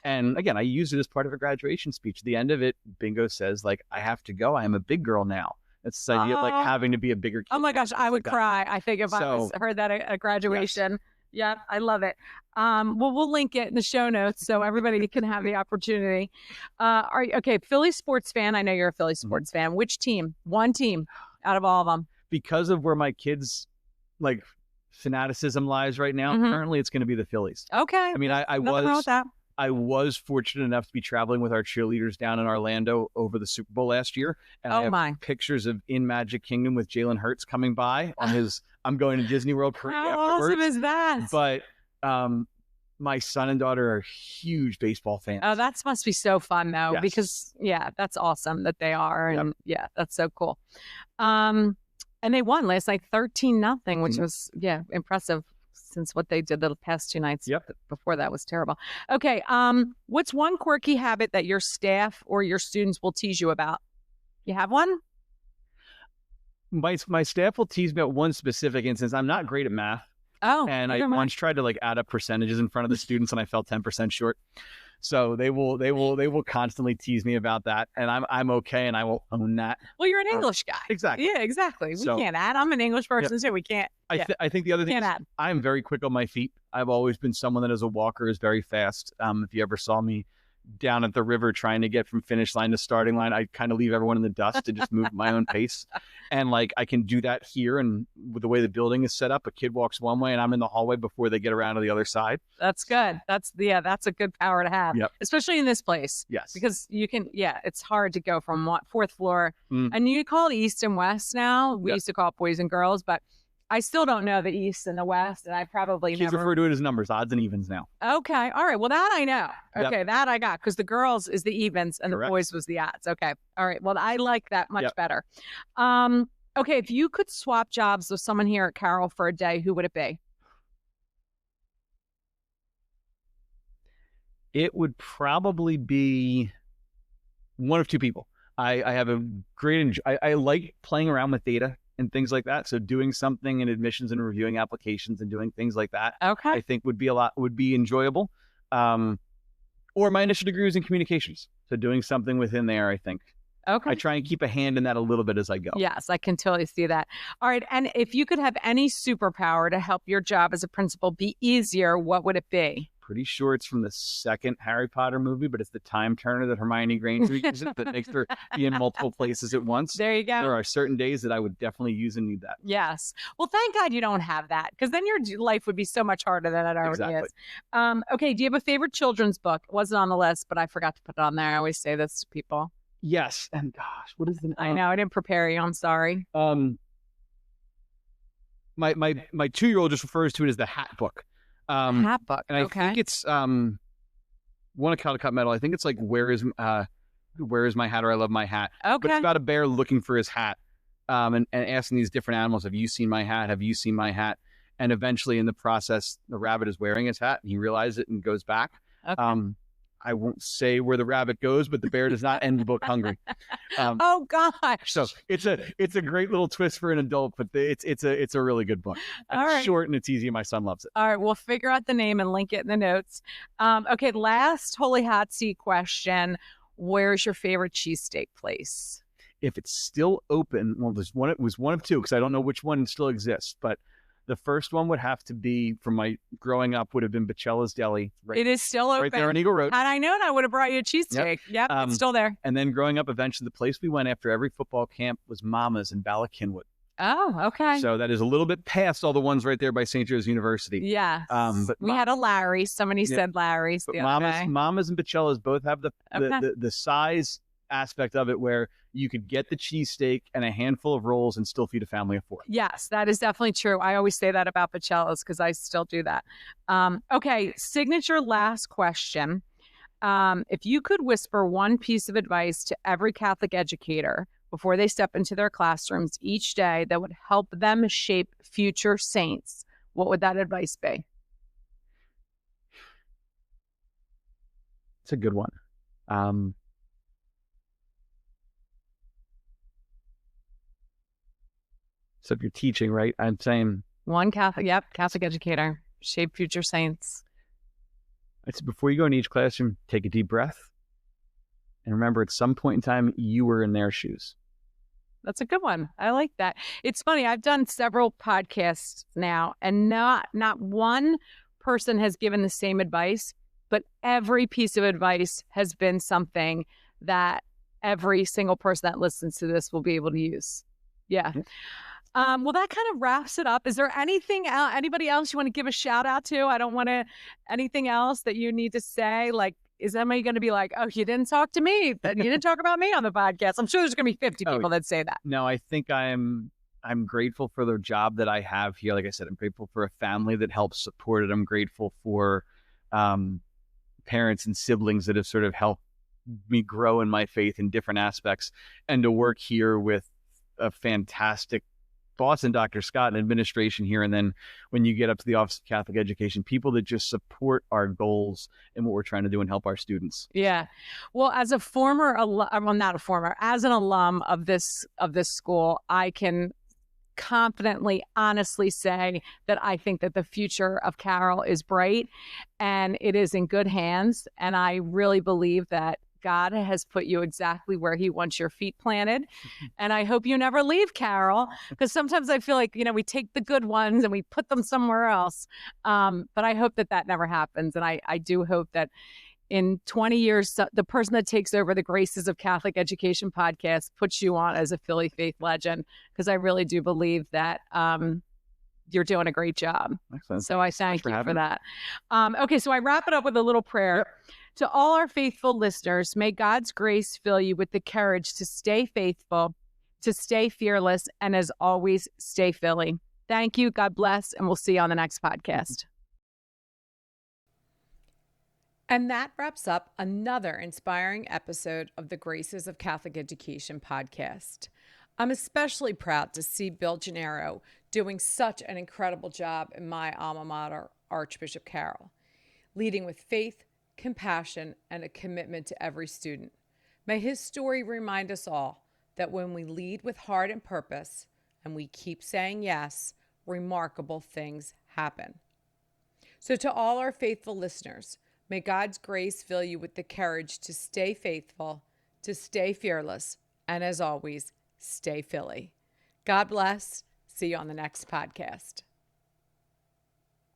B: And again, I use it as part of a graduation speech. At the end of it, Bingo says, like, I have to go. I am a big girl now. It's the idea of like having to be a bigger kid.
A: Oh my gosh, I would cry. I think if I heard that at graduation. Yes. Yeah, I love it. We'll link it in the show notes so everybody can have the opportunity. Philly sports fan. I know you're a Philly sports fan. Which team? One team out of all of them.
B: Because of where my kids' like fanaticism lies right now, currently it's going to be the Phillies.
A: Okay.
B: I mean, I was fortunate enough to be traveling with our cheerleaders down in Orlando over the Super Bowl last year. And I have pictures of in Magic Kingdom with Jalen Hurts coming by on his I'm going to Disney World parade
A: How awesome is that?
B: But my son and daughter are huge baseball fans.
A: Oh, that must be so fun though, because that's awesome that they are. And that's so cool. And they won last night 13-0, which was impressive. Since what they did the past 2 nights before that was terrible. Okay. What's one quirky habit that your staff or your students will tease you about? You have one?
B: My staff will tease me about one specific instance. I'm not great at math.
A: Oh.
B: And I once tried to like add up percentages in front of the students and I fell 10% short. So they will constantly tease me about that, and I'm okay, and I will own that.
A: Well, you're an English guy,
B: exactly.
A: Yeah, exactly. We can't add. I'm an English person too. We can't.
B: I think the other thing is I'm very quick on my feet. I've always been someone that as a walker is very fast. If you ever saw me down at the river trying to get from finish line to starting line, I kind of leave everyone in the dust and just move at my own pace. And like I can do that here, and with the way the building is set up, a kid walks one way and I'm in the hallway before they get around to the other side.
A: That's good. That's a good power to have, especially in this place.
B: Yes,
A: because you can. It's hard to go from 4th floor, and you call it East and West now. We used to call it boys and girls, but I still don't know the East and the West, and I probably
B: Kids refer to it as numbers, odds and evens now.
A: Okay, all right. Well, that I know. Okay, that I got, because the girls is the evens and the boys was the odds. Okay, all right. Well, I like that much better. Okay, if you could swap jobs with someone here at Carroll for a day, who would it be? It
B: would probably be one of two people. I have a great I like playing around with data and things like that. So doing something in admissions and reviewing applications and doing things like that,
A: Okay.
B: I think would be enjoyable. Or my initial degree was in communications. So doing something within there, I think.
A: Okay.
B: I try and keep a hand in that a little bit as I go.
A: Yes, I can totally see that. All right. And if you could have any superpower to help your job as a principal be easier, what would it be?
B: Pretty sure it's from the second Harry Potter movie, but it's the time turner that Hermione Granger uses that makes her be in multiple places at once.
A: There you go.
B: There are certain days that I would definitely use and need that.
A: Yes. Well, thank God you don't have that, because then your life would be so much harder than it already is. Okay. Do you have a favorite children's book? It wasn't on the list, but I forgot to put it on there. I always say this to people.
B: Yes. And gosh, what is the
A: I know, I didn't prepare you. I'm sorry.
B: My 2-year-old just refers to it as the Hat book.
A: Hat book.
B: And I think it's won a Caldecott medal. I think it's like where is my hat, or I love my hat.
A: Okay.
B: But it's about a bear looking for his hat, and asking these different animals, have you seen my hat? Have you seen my hat? And eventually in the process, the rabbit is wearing his hat and he realizes it and goes back.
A: Okay.
B: I won't say where the rabbit goes, but the bear does not end the book hungry.
A: Oh gosh!
B: So it's a great little twist for an adult, but it's a really good book. It's
A: All right.
B: short and it's easy. My son loves it.
A: All right, we'll figure out the name and link it in the notes. Okay, last Holy Hot Seat question: where's your favorite cheesesteak place?
B: If it's still open, well, it was one of two, because I don't know which one still exists, but the first one would have to be, from my growing up, would have been Bacella's Deli. Right,
A: It is still open.
B: right there on Eagle Road.
A: Had I known, I would have brought you a cheesesteak. Yep, it's still there.
B: And then growing up, eventually the place we went after every football camp was Mama's in Bala Cynwyd.
A: Oh, okay.
B: So that is a little bit past all the ones right there by St. Joe's University.
A: Yes.
B: But
A: we had a Larry's. Somebody said Larry's
B: But
A: the other day.
B: Mama's and Bacella's both have
A: Okay.
B: the size aspect of it where you could get the cheesesteak and a handful of rolls and still feed a family of 4.
A: Yes, that is definitely true. I always say that about Bacella's because I still do that. Okay, signature last question. If you could whisper one piece of advice to every Catholic educator before they step into their classrooms each day that would help them shape future saints, what would that advice be?
B: It's a good one. So if you're teaching, right, I'm saying
A: One Catholic, Catholic educator, shape future saints.
B: it's before you go into each classroom, take a deep breath. And remember, at some point in time, you were in their shoes.
A: That's a good one. I like that. It's funny. I've done several podcasts now, and not one person has given the same advice, but every piece of advice has been something that every single person that listens to this will be able to use. Yeah. Well, that kind of wraps it up. Is there anything else, anybody else you want to give a shout out to? I don't want to, anything else that you need to say? Like, is somebody going to be like, oh, you didn't talk to me? You didn't talk about me on the podcast? I'm sure there's going to be 50 people that say that.
B: No, I think I'm grateful for the job that I have here. Like I said, I'm grateful for a family that helps support it. I'm grateful for parents and siblings that have sort of helped me grow in my faith in different aspects, and to work here with a fantastic boss and Dr. Scott and administration here. And then when you get up to the Office of Catholic Education, people that just support our goals and what we're trying to do and help our students.
A: Yeah. Well, as a former, as an alum of this school, I can confidently, honestly say that I think that the future of Carroll is bright and it is in good hands. And I really believe that God has put you exactly where he wants your feet planted. And I hope you never leave Carroll, because sometimes I feel like, we take the good ones and we put them somewhere else. But I hope that never happens. And I do hope that in 20 years, the person that takes over the Graces of Catholic Education podcast puts you on as a Philly faith legend, because I really do believe that you're doing a great job.
B: Excellent.
A: So I thank you for that. Okay, so I wrap it up with a little prayer. To all our faithful listeners, may God's grace fill you with the courage to stay faithful, to stay fearless, and as always, stay Philly. Thank you. God bless, and we'll see you on the next podcast. And that wraps up another inspiring episode of the Graces of Catholic Education podcast. I'm especially proud to see Bill Gennaro doing such an incredible job in my alma mater, Archbishop Carroll, leading with faith, compassion, and a commitment to every student. May his story remind us all that when we lead with heart and purpose and we keep saying yes, remarkable things happen. So, to all our faithful listeners, may God's grace fill you with the courage to stay faithful, to stay fearless, and as always, stay Philly. God bless. See you on the next podcast.